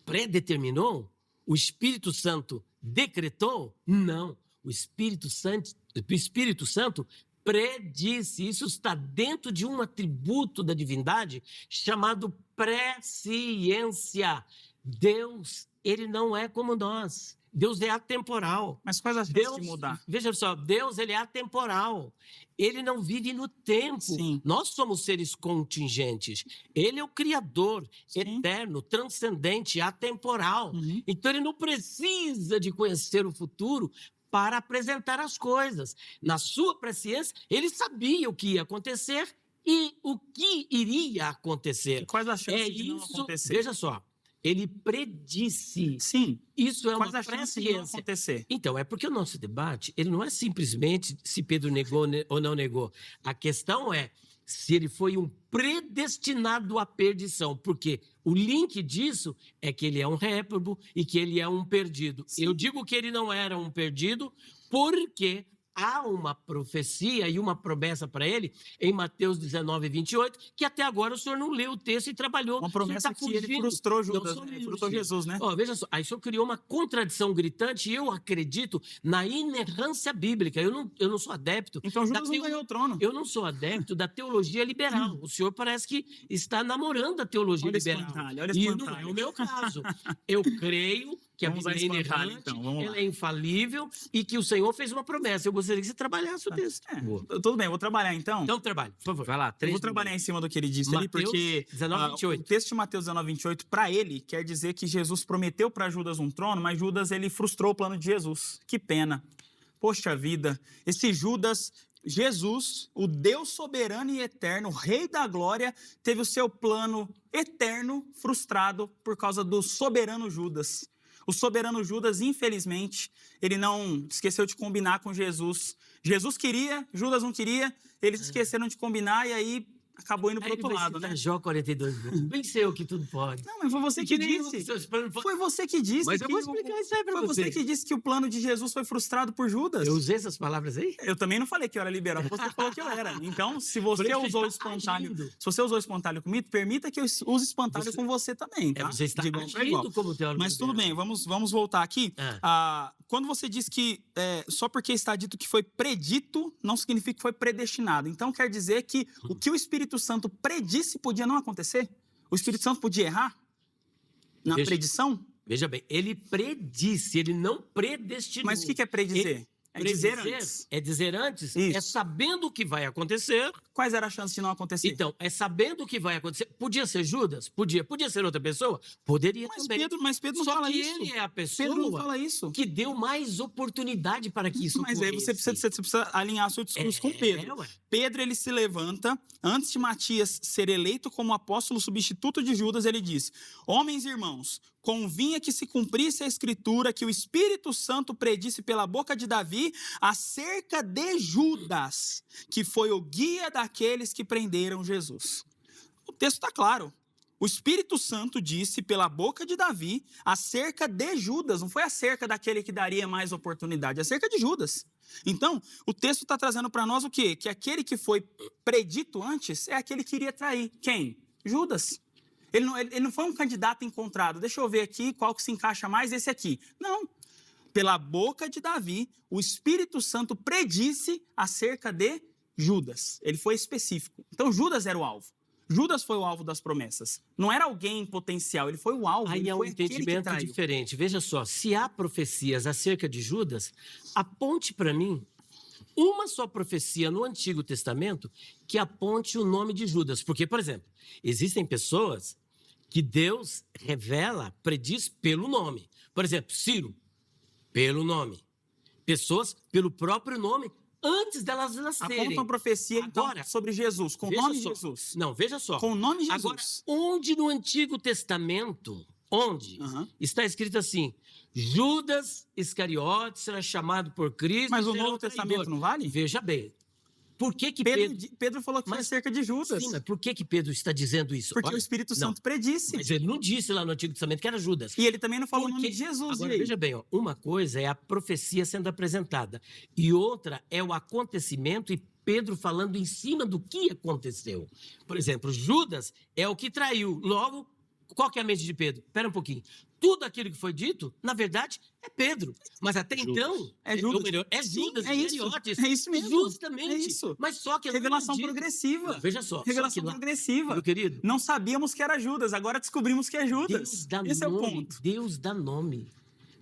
predeterminou? O Espírito Santo decretou? Não. O Espírito Santo predisse. Isso está dentro de um atributo da divindade chamado presciência. Deus, ele não é como nós. Deus é atemporal. Mas quais as chances Deus, de mudar? veja só, Deus ele é atemporal. Ele não vive no tempo. Sim. Nós somos seres contingentes. Ele é o Criador, Sim. eterno, transcendente, atemporal. Uhum. Então ele não precisa de conhecer o futuro para apresentar as coisas. Na sua presciência, ele sabia o que ia acontecer e o que iria acontecer. E quais as chances É de não isso. acontecer? Veja só, ele predisse. Sim. Isso é Quais uma as chances de não presciência. acontecer? Então, é porque o nosso debate, ele não é simplesmente se Pedro negou ou não negou. A questão é se ele foi um predestinado à perdição, porque o link disso é que ele é um réprobo e que ele é um perdido. Sim. Eu digo que ele não era um perdido porque há uma profecia e uma promessa para ele em Mateus 19, 28, que até agora o senhor não leu o texto e trabalhou. Uma O senhor promessa tá que ele fugindo. frustrou Não Judas, sou né? Ele eu, frustrou senhor. Jesus, né? Ó, veja só, aí o senhor criou uma contradição gritante e eu acredito na inerrância bíblica. Eu não sou adepto. Então Judas da não ganhou o trono. Eu não sou adepto da teologia liberal. O senhor parece que está namorando a teologia Olha esse liberal. espantalho, olha esse E não é espantalho. o meu caso. Eu creio que a Vamos Bíblia é usar espantalho, inerrante, então, vamos lá. ela é infalível e que o Senhor fez uma promessa. Eu gostaria que você trabalhasse o texto. Tudo bem, vou trabalhar então. Então, trabalhe, por favor. Vai lá, Eu 3 vou trabalhar em cima do que ele disse ali, Mateus porque 19, 28. o texto de Mateus 19, 28, para ele, quer dizer que Jesus prometeu para Judas um trono, mas Judas ele frustrou o plano de Jesus. Que pena. Poxa vida, esse Judas, Jesus, o Deus soberano e eterno, o Rei da Glória, teve o seu plano eterno frustrado por causa do soberano Judas. O soberano Judas, infelizmente, ele não esqueceu de combinar com Jesus. Jesus queria, Judas não queria, eles esqueceram de combinar e aí acabou indo para o outro lado, né? Jó 42. Venceu que tudo pode. Não, mas foi você que nem disse. os seus planos podem- Foi você que disse. Mas eu que vou explicar isso aí pra Foi você você. que disse que o plano de Jesus foi frustrado por Judas. Eu usei essas palavras aí? Eu também não falei que eu era liberal, você falou que eu era. Então, se Por você isso usou o está espantalho, agindo. se você usou o espantalho comigo, permita que eu use espantalho Você- com você também, tá? Você está De igual pra igual. agindo como teólogo Mas tudo liberal. bem, vamos voltar aqui. Quando você diz que só porque está dito que foi predito, não significa que foi predestinado. Então quer dizer que o que o Espírito Santo predisse podia não acontecer? O Espírito Santo podia errar na Veja- predição? Veja bem, ele predisse, ele não predestinou. Mas o que é predizer? É dizer antes. É dizer antes, Isso. é sabendo o que vai acontecer. Quais eram as chances de não acontecer? Então, é sabendo o que vai acontecer. Podia ser Judas? Podia. Podia ser outra pessoa? Poderia também. Mas Pedro não Só fala que isso. ele é a Pedro não pessoa fala isso. que deu mais oportunidade para que isso Mas aí você precisa alinhar seu discurso com Pedro. ué. Pedro, ele se levanta, antes de Matias ser eleito como apóstolo substituto de Judas, ele diz: homens e irmãos, convinha que se cumprisse a escritura que o Espírito Santo predisse pela boca de Davi acerca de Judas, que foi o guia daqueles que prenderam Jesus. O texto está claro. O Espírito Santo disse pela boca de Davi acerca de Judas, não foi acerca daquele que daria mais oportunidade, acerca de Judas. Então, o texto está trazendo para nós o quê? Que aquele que foi predito antes é aquele que iria trair. Quem? Judas. Ele não foi um candidato encontrado. Deixa eu ver aqui qual que se encaixa mais, esse aqui. Não. Pela boca de Davi, o Espírito Santo predisse acerca de Judas. Ele foi específico. Então, Judas era o alvo. Judas foi o alvo das promessas. Não era alguém em potencial, ele foi o alvo. Aí ele é um foi aquele que entendimento traiu. diferente. Veja só, se há profecias acerca de Judas, aponte para mim uma só profecia no Antigo Testamento que aponte o nome de Judas. Porque, por exemplo, existem pessoas que Deus revela, prediz pelo nome. Por exemplo, Ciro, pelo nome. Pessoas pelo próprio nome, antes delas nascerem. Aponta uma profecia então, Agora, sobre Jesus, com o veja nome de só. Jesus. Não, veja só. Com o nome de Agora, Jesus. onde no Antigo Testamento, onde Aham. está escrito assim, Judas Iscariotes será chamado por Cristo. Mas e o será Novo traidor. Testamento não vale? Veja bem, por que que Pedro falou que foi Mas- acerca de Judas. Sim, mas por que que Pedro está dizendo isso? Porque Olha, o Espírito não, Santo predisse. mas ele não disse lá no Antigo Testamento que era Judas. E ele também não falou o nome Porque- de Jesus. Agora, e aí? veja bem, ó, uma coisa é a profecia sendo apresentada e outra é o acontecimento e Pedro falando em cima do que aconteceu. Por exemplo, Judas é o que traiu. Logo, qual que é a mente de Pedro? Espera um pouquinho. Tudo aquilo que foi dito, na verdade, é Pedro. Mas até Judas. então, É Judas. ou melhor, é Sim, Judas é isso. Iscariotes. É isso mesmo. Justamente. É isso. Mas só que Revelação não diz- progressiva. Não, veja só. Revelação só que lá, progressiva. meu querido, Não sabíamos que era Judas, agora descobrimos que é Judas. Deus dá Esse é o nome. ponto. Deus dá nome.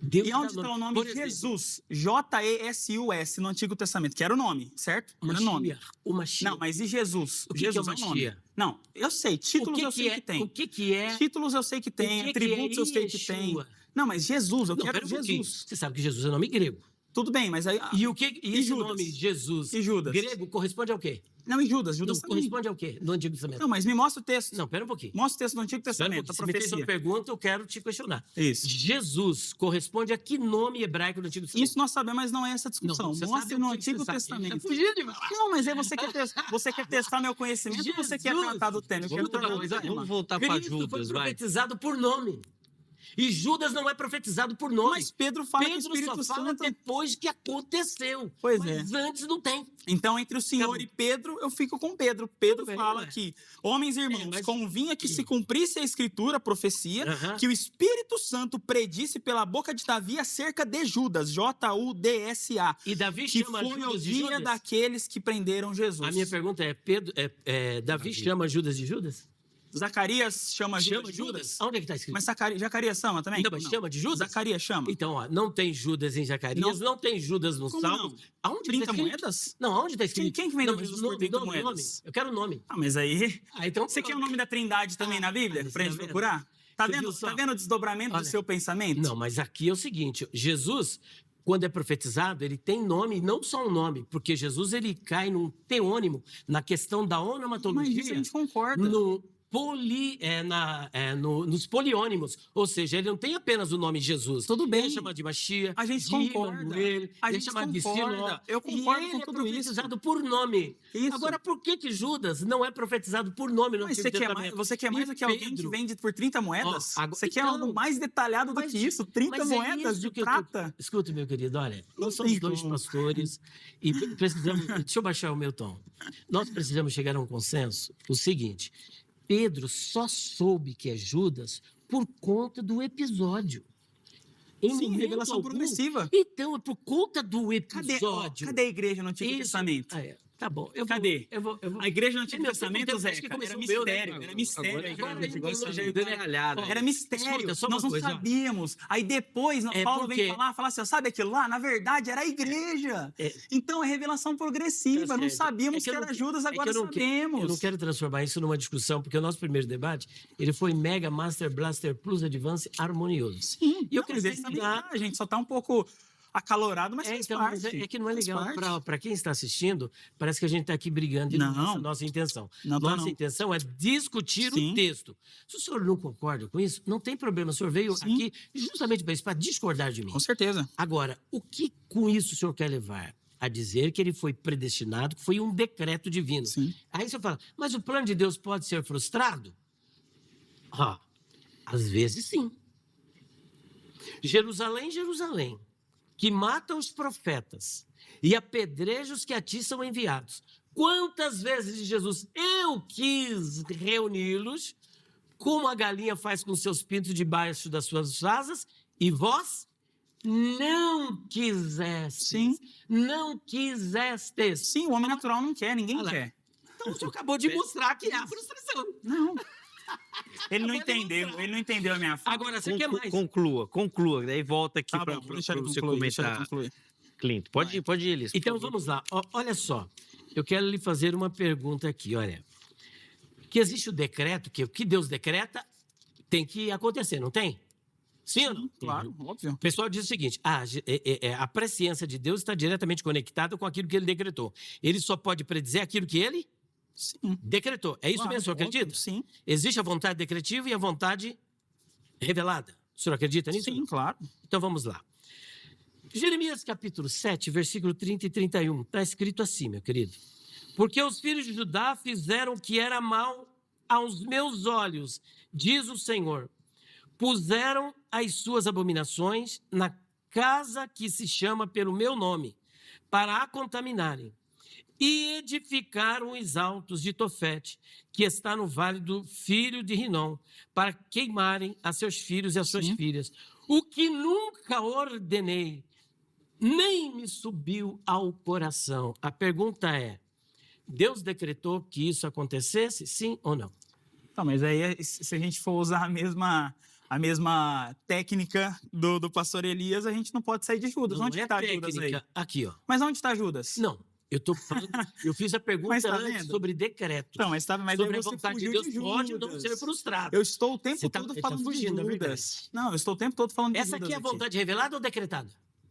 Deus E dá onde está o nome Por exemplo, Jesus? J-E-S-U-S no Antigo Testamento, que era o nome, certo? Era o nome. O Mashiach. Não, mas e Jesus? O que Jesus que é o é o nome. Mashiach? Não, eu sei. Títulos eu sei que tem. O que é... Títulos eu sei que tem. que é Atributos eu sei que tem. Yeshua? Não, mas Jesus, eu Não, quero pera um pouquinho. Jesus. Você sabe que Jesus é nome grego. Tudo bem, mas aí... E esse Judas? nome, Jesus, E Judas? grego, corresponde ao quê? Não, e Judas? Não, Judas também. corresponde ao quê no Antigo Testamento? Não, mas me mostra o texto. Não, pera um pouquinho. Mostra o texto do Antigo Espera um Testamento, a pouquinho. Se me fez uma profecia. pergunta, eu quero te questionar. Isso. Jesus corresponde a que nome hebraico do Antigo Testamento? Isso nós sabemos, mas não é essa discussão. você Mostre sabe no o que Antigo você sabe. Testamento. Tá fugindo de falar. Não, mas aí você quer testar meu conhecimento ou você quer Jesus! tratar do tema? Eu quero Vamos, tratar do vamos, tema. vamos voltar para Cristo Judas, foi vai. profetizado por nome. E Judas não é profetizado por nome. Mas Pedro fala que o Pedro Espírito só fala Santo... depois que aconteceu. Pois Mas antes não tem. Então, entre o Senhor Acabou. e Pedro, eu fico com Pedro. Pedro Tudo bem, fala ué. que, homens e irmãos, mas- convinha que se cumprisse a escritura, a profecia, Aham. que o Espírito Santo predisse pela boca de Davi acerca de Judas, J-U-D-S-A, E Davi que chama foi o Judas de dia Judas? daqueles que prenderam Jesus. A minha pergunta é, Davi chama Judas de Judas? Zacarias chama Judas Chama de Judas? Onde é que está escrito? Mas Zacarias chama também? Não, mas chama de Judas? Zacarias chama. Então, ó, não tem Judas em Zacarias, não tem Judas no Como Salmo. não? Aonde 30 tá escrito? moedas? Não, aonde está escrito? Quem que vendeu Não, mas Jesus o por nome, 30 nome. moedas? Eu quero o nome. Ah, mas aí... Ah, então, Você quer o nome da Trindade também na Bíblia? mas Pra tá gente vendo? procurar? Tá Você vendo, viu só? tá vendo o desdobramento do Olha, seu pensamento? Não, mas aqui é o seguinte, Jesus, quando é profetizado, ele tem nome, não só um nome, porque Jesus ele cai num teônimo, na questão da Mas onomatologia, isso a gente concorda. nos poliônimos, ou seja, ele não tem apenas o nome Jesus. Tudo bem. Ele chama de Mashiach, A gente de concorda. Emmanuel, A ele gente chama de concorda. Siló. Eu concordo e com ele tudo é profetizado isso. por nome. Isso. Agora, por que Judas não é profetizado por nome no Mas Antigo Testamento? você quer mais E do que alguém que Pedro? vende por 30 moedas? Ó, agora- Você quer então, algo mais detalhado do mas- que isso? 30 mas é moedas isso de que eu tô- prata? Escuta, meu querido, olha, Não nós somos tem dois como. pastores e precisamos. Deixa eu baixar o meu tom. Nós precisamos chegar a um consenso. O seguinte: Pedro só soube que é Judas por conta do episódio. Em Sim, momento revelação algum. progressiva. Então, é por conta do Cadê, ó, episódio. cadê a igreja no Antigo Isso. Testamento? Ah, é. Tá bom. Cadê? Eu vou. A igreja no Antigo Meu, você Testamento, contempla- Zé, acho que era começou o mistério, meu, né? era mistério. Agora- a igreja agora no Antigo ele Você Testamento. deu detalhada. Era mistério, Escuta, só uma nós não coisa, ó. sabíamos. Aí depois É Paulo vem porque- falar assim, ó, sabe aquilo lá? Na verdade, era a igreja. É. Então é revelação progressiva. Tá não certo. sabíamos É que eu que não era que- Judas, é que agora eu não que- sabemos. Eu não quero transformar isso numa discussão, porque o nosso primeiro debate ele foi Mega Master Blaster Plus Advance harmonioso. Sim, E eu não, quero mas esse também terminar- tá, a gente só tá um pouco acalorado, mas faz Então, parte. mas é que não é faz legal. parte. Para quem está assistindo, parece que a gente está aqui brigando. E não é Não. essa a nossa intenção. Não tá, Nossa não. intenção é discutir Sim. o texto. Se o senhor não concorda com isso, não tem problema. O senhor veio Sim. aqui justamente para discordar de mim. Com certeza. Agora, o que com isso o senhor quer levar? A dizer que ele foi predestinado, que foi um decreto divino. Sim. Aí você fala, mas o plano de Deus pode ser frustrado? Ah, às vezes sim. Jerusalém, Jerusalém, que mata os profetas e apedreja os que a ti são enviados. Quantas vezes diz Jesus, eu quis reuni-los, como a galinha faz com seus pintos debaixo das suas asas, e vós não quisestes. Sim. Não quisestes. Sim, o homem natural não quer, ninguém Olha lá. quer. Então, o senhor acabou de mostrar que há frustração. Não. Ele não Agora ele entendeu, não ele não entendeu a minha fala. Agora, você quer mais? Conclua. Daí volta aqui Tá para bom, vou deixar ele você concluir, deixa ele comentar. concluir. Clinton, pode ir, Elis. por Então, favor. vamos lá. Olha só. Eu quero lhe fazer uma pergunta aqui, olha. Que existe o decreto, que o que Deus decreta tem que acontecer, não tem? Sim ou não? Claro, óbvio. O pessoal diz o seguinte: a presciência de Deus está diretamente conectada com aquilo que ele decretou. Ele só pode predizer aquilo que ele Sim. decretou. É isso Claro, mesmo, o senhor óbvio, acredita? Sim. Existe a vontade decretiva e a vontade revelada. O senhor acredita nisso? Sim, claro. Então vamos lá. Jeremias capítulo 7, versículo 30 e 31. Está escrito assim, meu querido. Porque os filhos de Judá fizeram o que era mal aos meus olhos, diz o Senhor. Puseram as suas abominações na casa que se chama pelo meu nome, para a contaminarem. E edificaram os altos de Tofete, que está no vale do filho de Rinom, para queimarem a seus filhos e as suas Sim. filhas. O que nunca ordenei, nem me subiu ao coração. A pergunta é, Deus decretou que isso acontecesse, sim ou não? Tá, mas aí, se a gente for usar a mesma técnica do pastor Elias, a gente não pode sair de Judas. Não Onde é está Judas aí? técnica. Aqui, ó. Mas onde está Judas? Não, eu tô falando, eu fiz a pergunta Mas tá antes vendo? sobre decreto. Não, mas aí sobre a você vontade de fugiu Deus de pode ou não Judas. ser frustrado. Eu estou o tempo Você tá- todo ele tá falando fugindo, de na verdade. Judas. Não, eu estou o tempo todo falando de Essa Judas aqui é a vontade revelada ou decretada?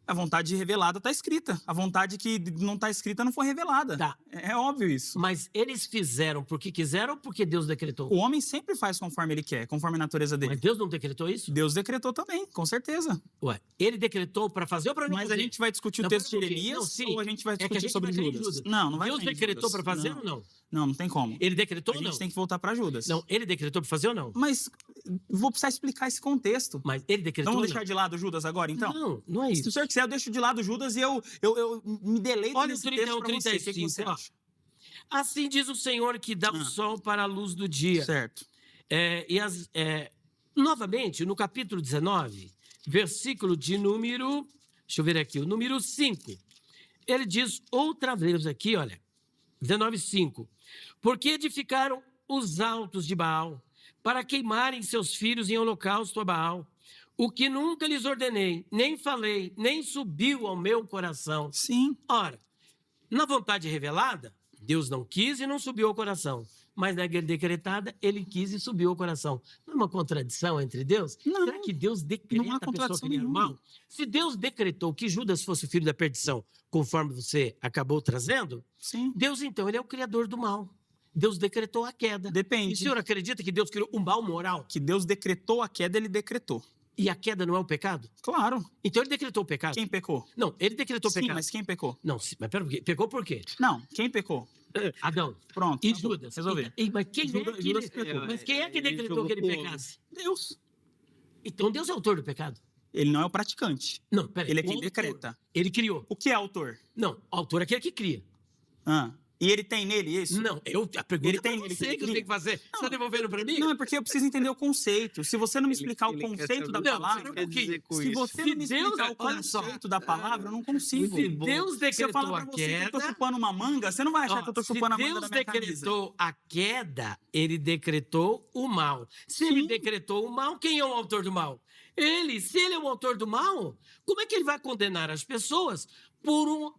A vontade revelada está escrita. A vontade que não está escrita não foi revelada. Tá. É óbvio isso. Mas eles fizeram porque quiseram ou porque Deus decretou? O homem sempre faz conforme ele quer, conforme a natureza dele. Mas Deus não decretou isso? Deus decretou também, com certeza. Ué, ele decretou para fazer ou para não Mas fazer? a gente vai discutir Não, o texto de pera um pouquinho. Jeremias Não, sim. ou a gente vai É que a discutir gente sobre vai cair em Judas? Judas. Não, não vai Deus cair em decretou Judas. para fazer Não. ou não? Não, não tem como. Ele decretou A ou gente não? tem que voltar para Judas. Não, ele decretou para fazer ou não? Mas vou precisar explicar esse contexto. Mas ele decretou Vamos ou deixar não? de lado Judas agora, então? Não, não é Se isso. o senhor quiser, eu deixo de lado Judas e eu me deleito Olha o nesse 31, texto para você. O que que 35, você ó. acha? Assim diz o Senhor que dá o sol para a luz do dia. Certo. Novamente, no capítulo 19, versículo de número... Deixa eu ver aqui, o número 5. Ele diz outra vez aqui, olha, 19:5. Porque edificaram os altos de Baal, para queimarem seus filhos em holocausto a Baal, o que nunca lhes ordenei, nem falei, nem subiu ao meu coração. Sim. Ora, na vontade revelada, Deus não quis e não subiu ao coração. Mas na decretada, ele quis e subiu ao coração. Não é uma contradição entre Deus? Não. Será que Deus Não há decreta a pessoa contradição criar o nenhuma. mal? Se Deus decretou que Judas fosse o filho da perdição, conforme você acabou trazendo, Sim. Deus, então, ele é o criador do mal. Deus decretou a queda. Depende. E o senhor acredita que Deus criou um mal moral? Que Deus decretou a queda, ele decretou. E a queda não é o pecado? Claro. Então ele decretou o pecado? Quem pecou? Não, ele decretou o Sim, pecado. mas quem pecou? Não, mas pera um pouquinho. Pecou por quê? Não, quem pecou? Adão. Pronto. E tá bom, Judas. Resolver. Mas quem Judas- é que Judas pecou. mas quem é que decretou que ele pecasse? Deus. Então Deus é autor do pecado? Ele não é o praticante. Não, peraí. Ele é o quem autor, decreta. Ele criou. O que é autor? Não, o autor é aquele que cria. E ele tem nele isso? Não, a pergunta Ele é tem, pra ele você tem. que eu tenho que fazer. Você tá devolvendo para mim? Não, é porque eu preciso entender o conceito. Se você não me explicar o ele quer conceito da saber Não, palavra, você quer dizer com se isso. você Se não me Deus- explicar o olha só. conceito da palavra, eu não consigo. Se Deus Se eu decretou falar a pra você que eu tô queda... chupando uma manga, você não vai achar que eu tô se chupando a manga Deus da minha camisa. decretou a queda, ele decretou o mal. Se ele Sim. decretou o mal, quem é o autor do mal? Ele. Se ele é o autor do mal, como é que ele vai condenar as pessoas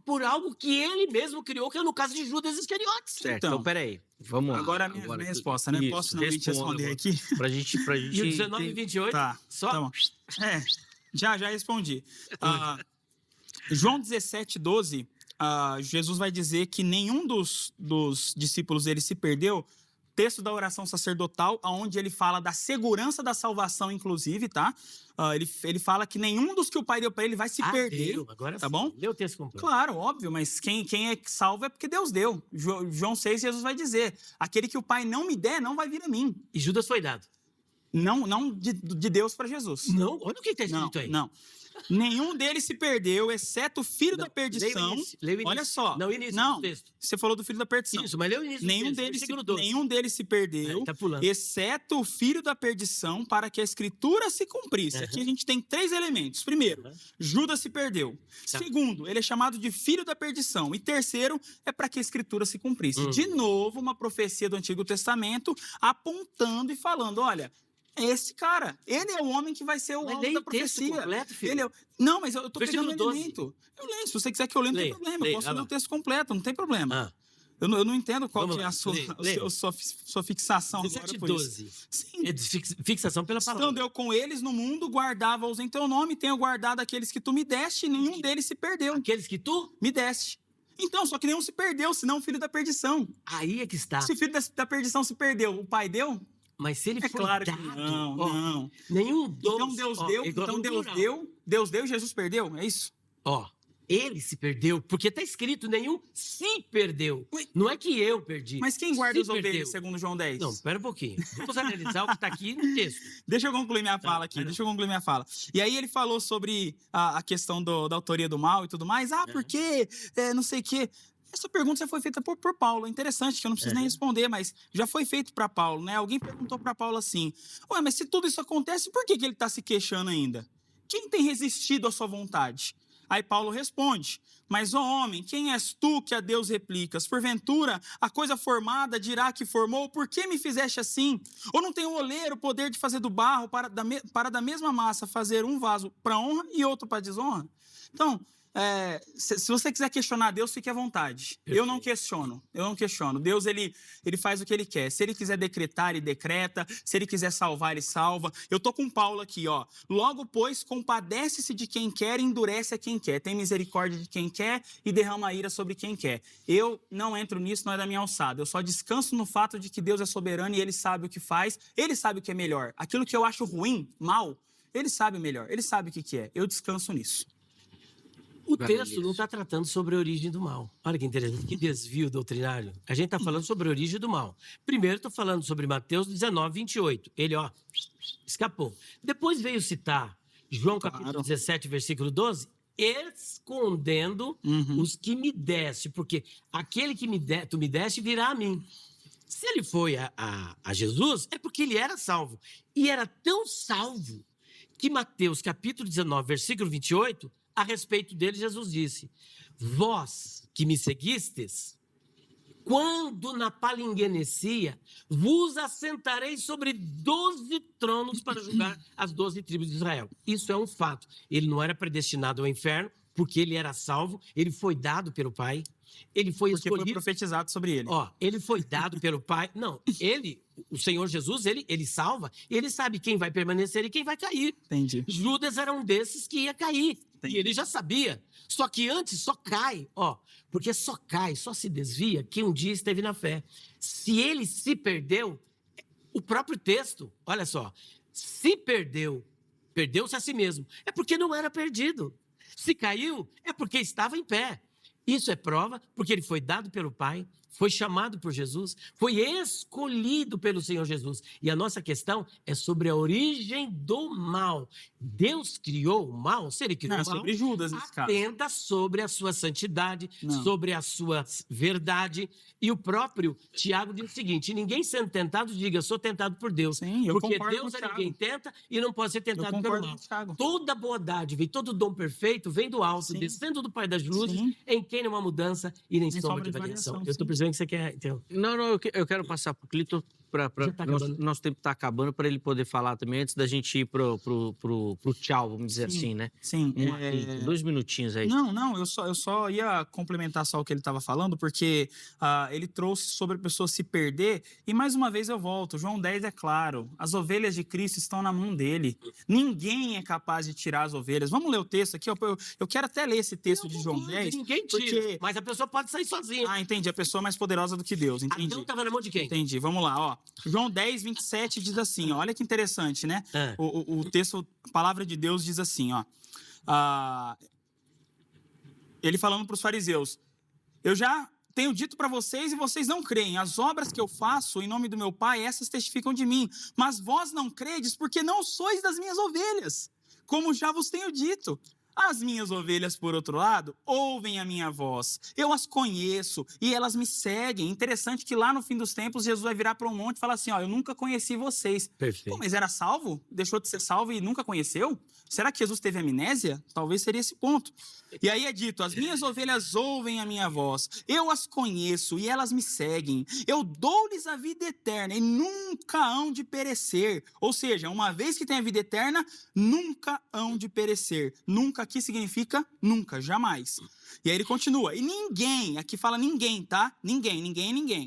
por algo que ele mesmo criou, que é no caso de Judas Iscariotes? Certo, Então, então peraí. Vamos lá. Agora a minha resposta, né? Isso, Posso finalmente responda, responder amor. aqui? Pra gente E o 19 e 28? Tá, Só? tá bom. Já respondi. João 17:12, Jesus vai dizer que nenhum dos discípulos dele se perdeu. Texto da oração sacerdotal, onde ele fala da segurança da salvação, inclusive, tá? Ele fala que nenhum dos que o Pai deu para ele vai se perder. Deu, agora tá sim. bom? Lê o texto completo. Claro, óbvio, mas quem é salvo é porque Deus deu. João 6, Jesus vai dizer: aquele que o Pai não me der, não vai vir a mim. E Judas foi dado. Não de Deus para Jesus. Não, olha o que está Não, escrito aí. não. Nenhum deles se perdeu, exceto o filho Não, da perdição. lê o início. Olha só. Não, o início Não, do texto. você falou do filho da perdição. Isso, mas lê o início Nenhum do texto. deles, versículo 12. nenhum deles se perdeu, Ele tá pulando. exceto o filho da perdição, para que a escritura se cumprisse. Aqui a gente tem 3 elementos. Primeiro, Judas se perdeu. Tá. Segundo, ele é chamado de filho da perdição. E terceiro, é para que a escritura se cumprisse. De novo, uma profecia do Antigo Testamento apontando e falando: olha, esse cara, ele é o homem que vai ser o Mas alvo leia da o texto profecia. completo, filho. Ele é... Não, mas eu tô Versículo pegando o 12. elemento. Eu leio, se você quiser que eu leia, não tem Leia, problema. leia, Eu posso vai ler lá. o texto completo, não tem problema. Ah, Eu não entendo qual Vamos que é lá, a sua, leia. sua fixação agora 17 por isso. 12. Sim. É de fixação pela palavra. Estando eu com eles no mundo, guardava-os em teu nome, tenho guardado aqueles que tu me deste, e nenhum deles se perdeu. Aqueles que tu... Me deste. Então, só que nenhum se perdeu, senão o filho da perdição. Aí é que está. Se o filho da perdição se perdeu, o pai deu? Mas se ele É foi claro que dado... não, ó, não. Nenhum dos... Então Deus deu, igual então no Deus plural. deu e Jesus perdeu, é isso? Ó, ele se perdeu, porque está escrito, nenhum se perdeu. Ué. Não é que eu perdi. Mas quem guarda Se as ovelhas, perdeu. segundo João 10? Não, espera um pouquinho. Vamos analisar o que está aqui no texto. Deixa eu concluir minha fala aqui, vai lá. deixa eu concluir minha fala. E aí ele falou sobre a questão da autoria do mal e tudo mais. Por quê? Não sei o quê. Essa pergunta já foi feita por Paulo. É interessante, que eu não preciso nem responder, mas já foi feito para Paulo, né? Alguém perguntou para Paulo assim: ué, mas se tudo isso acontece, por que ele está se queixando ainda? Quem tem resistido à sua vontade? Aí Paulo responde: mas, ó homem, quem és tu que a Deus replicas? Porventura, a coisa formada dirá que formou, por que me fizeste assim? Ou não tem o oleiro o poder de fazer do barro para da mesma massa fazer um vaso para honra e outro para desonra? Então, se você quiser questionar Deus, fique à vontade. Eu não questiono. Deus, ele faz o que ele quer. Se ele quiser decretar, ele decreta. Se ele quiser salvar, ele salva. Eu tô com Paulo aqui, ó. Logo, pois, compadece-se de quem quer e endurece a quem quer. Tem misericórdia de quem quer e derrama ira sobre quem quer. Eu não entro nisso, não é da minha alçada. Eu só descanso no fato de que Deus é soberano e ele sabe o que faz. Ele sabe o que é melhor. Aquilo que eu acho ruim, mal, ele sabe o melhor. Ele sabe o que é. Eu descanso nisso. O texto não está tratando sobre a origem do mal. Olha que interessante, que desvio doutrinário. A gente está falando sobre a origem do mal. Primeiro, estou falando sobre Mateus 19, 28. Ele, ó, escapou. Depois veio citar João capítulo 17, versículo 12, escondendo os que me deste, porque aquele que tu me deste virá a mim. Se ele foi a Jesus, é porque ele era salvo. E era tão salvo que Mateus capítulo 19, versículo 28... a respeito dele, Jesus disse: vós que me seguistes, quando na palingenesia vos assentarei sobre 12 tronos para julgar as 12 tribos de Israel. Isso é um fato. Ele não era predestinado ao inferno, porque ele era salvo, ele foi dado pelo Pai, ele foi porque escolhido. Foi profetizado sobre ele. Ó, ele foi dado pelo Pai. Não, o Senhor Jesus, ele salva, ele sabe quem vai permanecer e quem vai cair. Entendi. Judas era um desses que ia cair. Entendi. E ele já sabia. Só que antes só cai, ó, porque só cai, só se desvia quem um dia esteve na fé. Se ele se perdeu, o próprio texto, olha só, se perdeu, perdeu-se a si mesmo, é porque não era perdido. Se caiu, é porque estava em pé. Isso é prova, porque ele foi dado pelo Pai, foi chamado por Jesus, foi escolhido pelo Senhor Jesus. E a nossa questão é sobre a origem do mal. Deus criou o mal, se ele criou o mal, sobre Judas, nesse caso. atenta sobre a sua santidade, sobre a sua verdade. E o próprio Tiago diz o seguinte: ninguém sendo tentado diga, sou tentado por Deus. Sim, eu porque concordo Deus com o a ninguém tenta e não pode ser tentado pelo mal. Thiago. Toda boa dádiva e todo dom perfeito vem do alto, Sim. descendo do Pai das luzes, Sim. em quem não há mudança e nem sombra de variação. Eu estou percebendo que você quer... Então... Não, eu quero passar para o Clito, nosso tempo está acabando, para ele poder falar também, antes da gente ir pro tchau, vamos dizer assim, né? Sim. 2 minutinhos aí. Não, eu só ia complementar só o que ele estava falando, porque ele trouxe sobre a pessoa se perder, e mais uma vez eu volto, João 10 é claro, as ovelhas de Cristo estão na mão dele, ninguém é capaz de tirar as ovelhas. Vamos ler o texto aqui, eu quero até ler esse texto de João 10. Ninguém tira, mas a pessoa pode sair sozinha. Entendi, a pessoa é mais poderosa do que Deus, entendi. Adão estava na mão de quem? Entendi, vamos lá, ó. João 10, 27 diz assim, ó, olha que interessante, né? O texto, a palavra de Deus diz assim, ó. Ele falando para os fariseus: eu já tenho dito para vocês e vocês não creem. As obras que eu faço em nome do meu Pai, essas testificam de mim. Mas vós não credes porque não sois das minhas ovelhas, como já vos tenho dito. As minhas ovelhas, por outro lado, ouvem a minha voz. Eu as conheço e elas me seguem. Interessante que lá no fim dos tempos, Jesus vai virar para um monte e falar assim, ó, eu nunca conheci vocês. Perfeito. Pô, mas era salvo? Deixou de ser salvo e nunca conheceu? Será que Jesus teve amnésia? Talvez seria esse ponto. E aí é dito, as minhas ovelhas ouvem a minha voz. Eu as conheço e elas me seguem. Eu dou-lhes a vida eterna e nunca hão de perecer. Ou seja, uma vez que tem a vida eterna, nunca hão de perecer. Nunca aqui significa nunca, jamais. E aí ele continua. E ninguém, aqui fala ninguém, tá? Ninguém.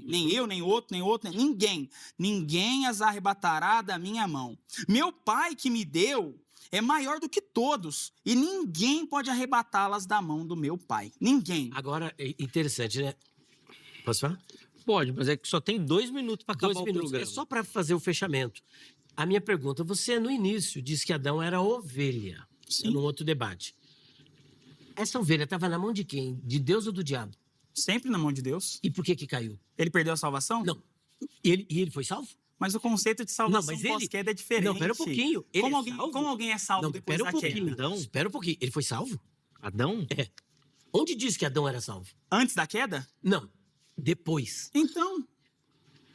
Nem eu, nem outro, ninguém. Ninguém as arrebatará da minha mão. Meu Pai que me deu é maior do que todos, e ninguém pode arrebatá-las da mão do meu Pai. Ninguém. Agora, é interessante, né? Posso falar? Pode, mas é que só tem 2 minutos para acabar 2 o minutos. programa. É só para fazer o fechamento. A minha pergunta, você no início disse que Adão era ovelha. Sim. Num outro debate. Essa ovelha estava na mão de quem? De Deus ou do diabo? Sempre na mão de Deus. E por que caiu? Ele perdeu a salvação? Não. E ele foi salvo? Mas o conceito de salvação pós-queda é diferente. Não, pera um pouquinho. Como alguém é salvo depois da queda? Adão? Espera um pouquinho. Ele foi salvo? Adão? É. Onde diz que Adão era salvo? Antes da queda? Não. Depois. Então.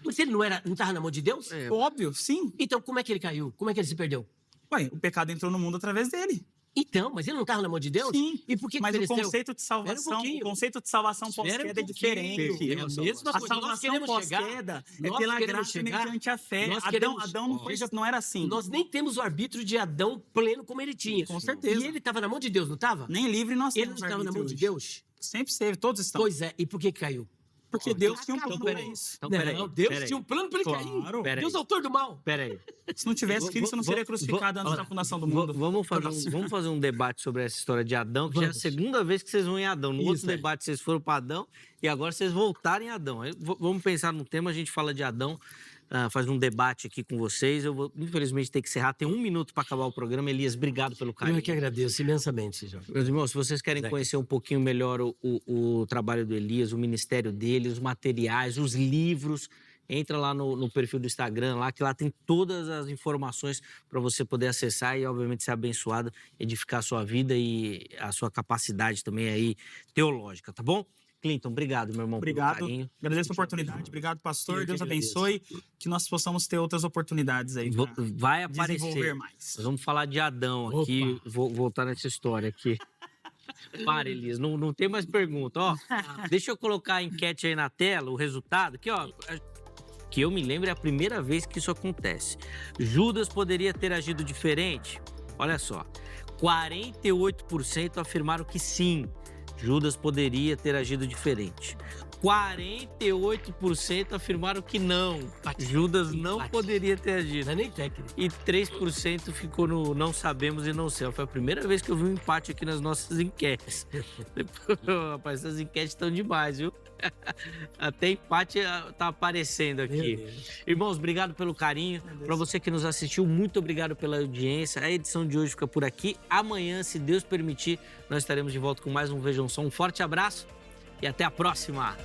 Mas ele não estava na mão de Deus? Óbvio, sim. Então como é que ele caiu? Como é que ele se perdeu? Ué, o pecado entrou no mundo através dele. Então, mas ele não estava na mão de Deus? Sim, E por que mas o pereceu? conceito de salvação, pouquinho. o conceito de salvação Espera pós-queda é um pouquinho. diferente. É a mesma A coisa. Nós salvação queremos chegar. pós-queda é nós pela queremos graça chegar- mediante a fé. nós Adão, queremos- Adão não, não era assim. Nós nem temos o arbítrio de Adão pleno como ele tinha. Com certeza. E ele estava na mão de Deus, não estava? Nem livre nós Ele não temos estava na arbítrio mão de hoje. Deus? Sempre esteve, todos estão. Pois é. E por que caiu? Porque Deus tinha um Então, plano para peraí. isso. Então, Não, peraí, Deus peraí. tinha um plano para ele Claro. cair. Peraí. Deus é autor do mal. Peraí. Se não tivesse Cristo, não seria crucificado antes da fundação do mundo. Vamos fazer um debate sobre essa história de Adão, que já é a Vamos. segunda vez que vocês vão em Adão. No Isso, outro é. debate vocês foram para Adão e agora vocês voltaram em Adão. Aí, vamos pensar no tema, a gente fala de Adão, faz um debate aqui com vocês. Eu vou, infelizmente, ter que encerrar. Tem 1 minuto para acabar o programa. Elias, obrigado pelo carinho. Eu que agradeço imensamente, Jorge. Meus irmãos, se vocês querem Zeca. conhecer um pouquinho melhor o trabalho do Elias, o ministério dele, os materiais, os livros, entra lá no perfil do Instagram, lá que lá tem todas as informações para você poder acessar e, obviamente, ser abençoado, edificar a sua vida e a sua capacidade também aí teológica, tá bom? Clinton, obrigado, meu irmão, Obrigado. pelo carinho. Agradeço a oportunidade. Obrigado, pastor. Eu que Deus agradeço. abençoe. Que nós possamos ter outras oportunidades aí pra Vai aparecer. desenvolver mais. Nós vamos falar de Adão aqui, vou voltar nessa história aqui. Para, Elias, não tem mais pergunta. Ó, deixa eu colocar a enquete aí na tela, o resultado. Aqui, ó, que eu me lembro é a primeira vez que isso acontece. Judas poderia ter agido diferente? Olha só, 48% afirmaram que sim, Judas poderia ter agido diferente. 48% afirmaram que não, Judas não Empate. poderia ter agido. Não é nem técnico. E 3% ficou no não sabemos e não sei. Foi a primeira vez que eu vi um empate aqui nas nossas enquetes. Rapaz, essas enquetes estão demais, viu? Até empate tá aparecendo Meu aqui. Deus. Irmãos, obrigado pelo carinho. Para você que nos assistiu, muito obrigado pela audiência. A edição de hoje fica por aqui. Amanhã, se Deus permitir, nós estaremos de volta com mais um Vejam Só. Um forte abraço e até a próxima.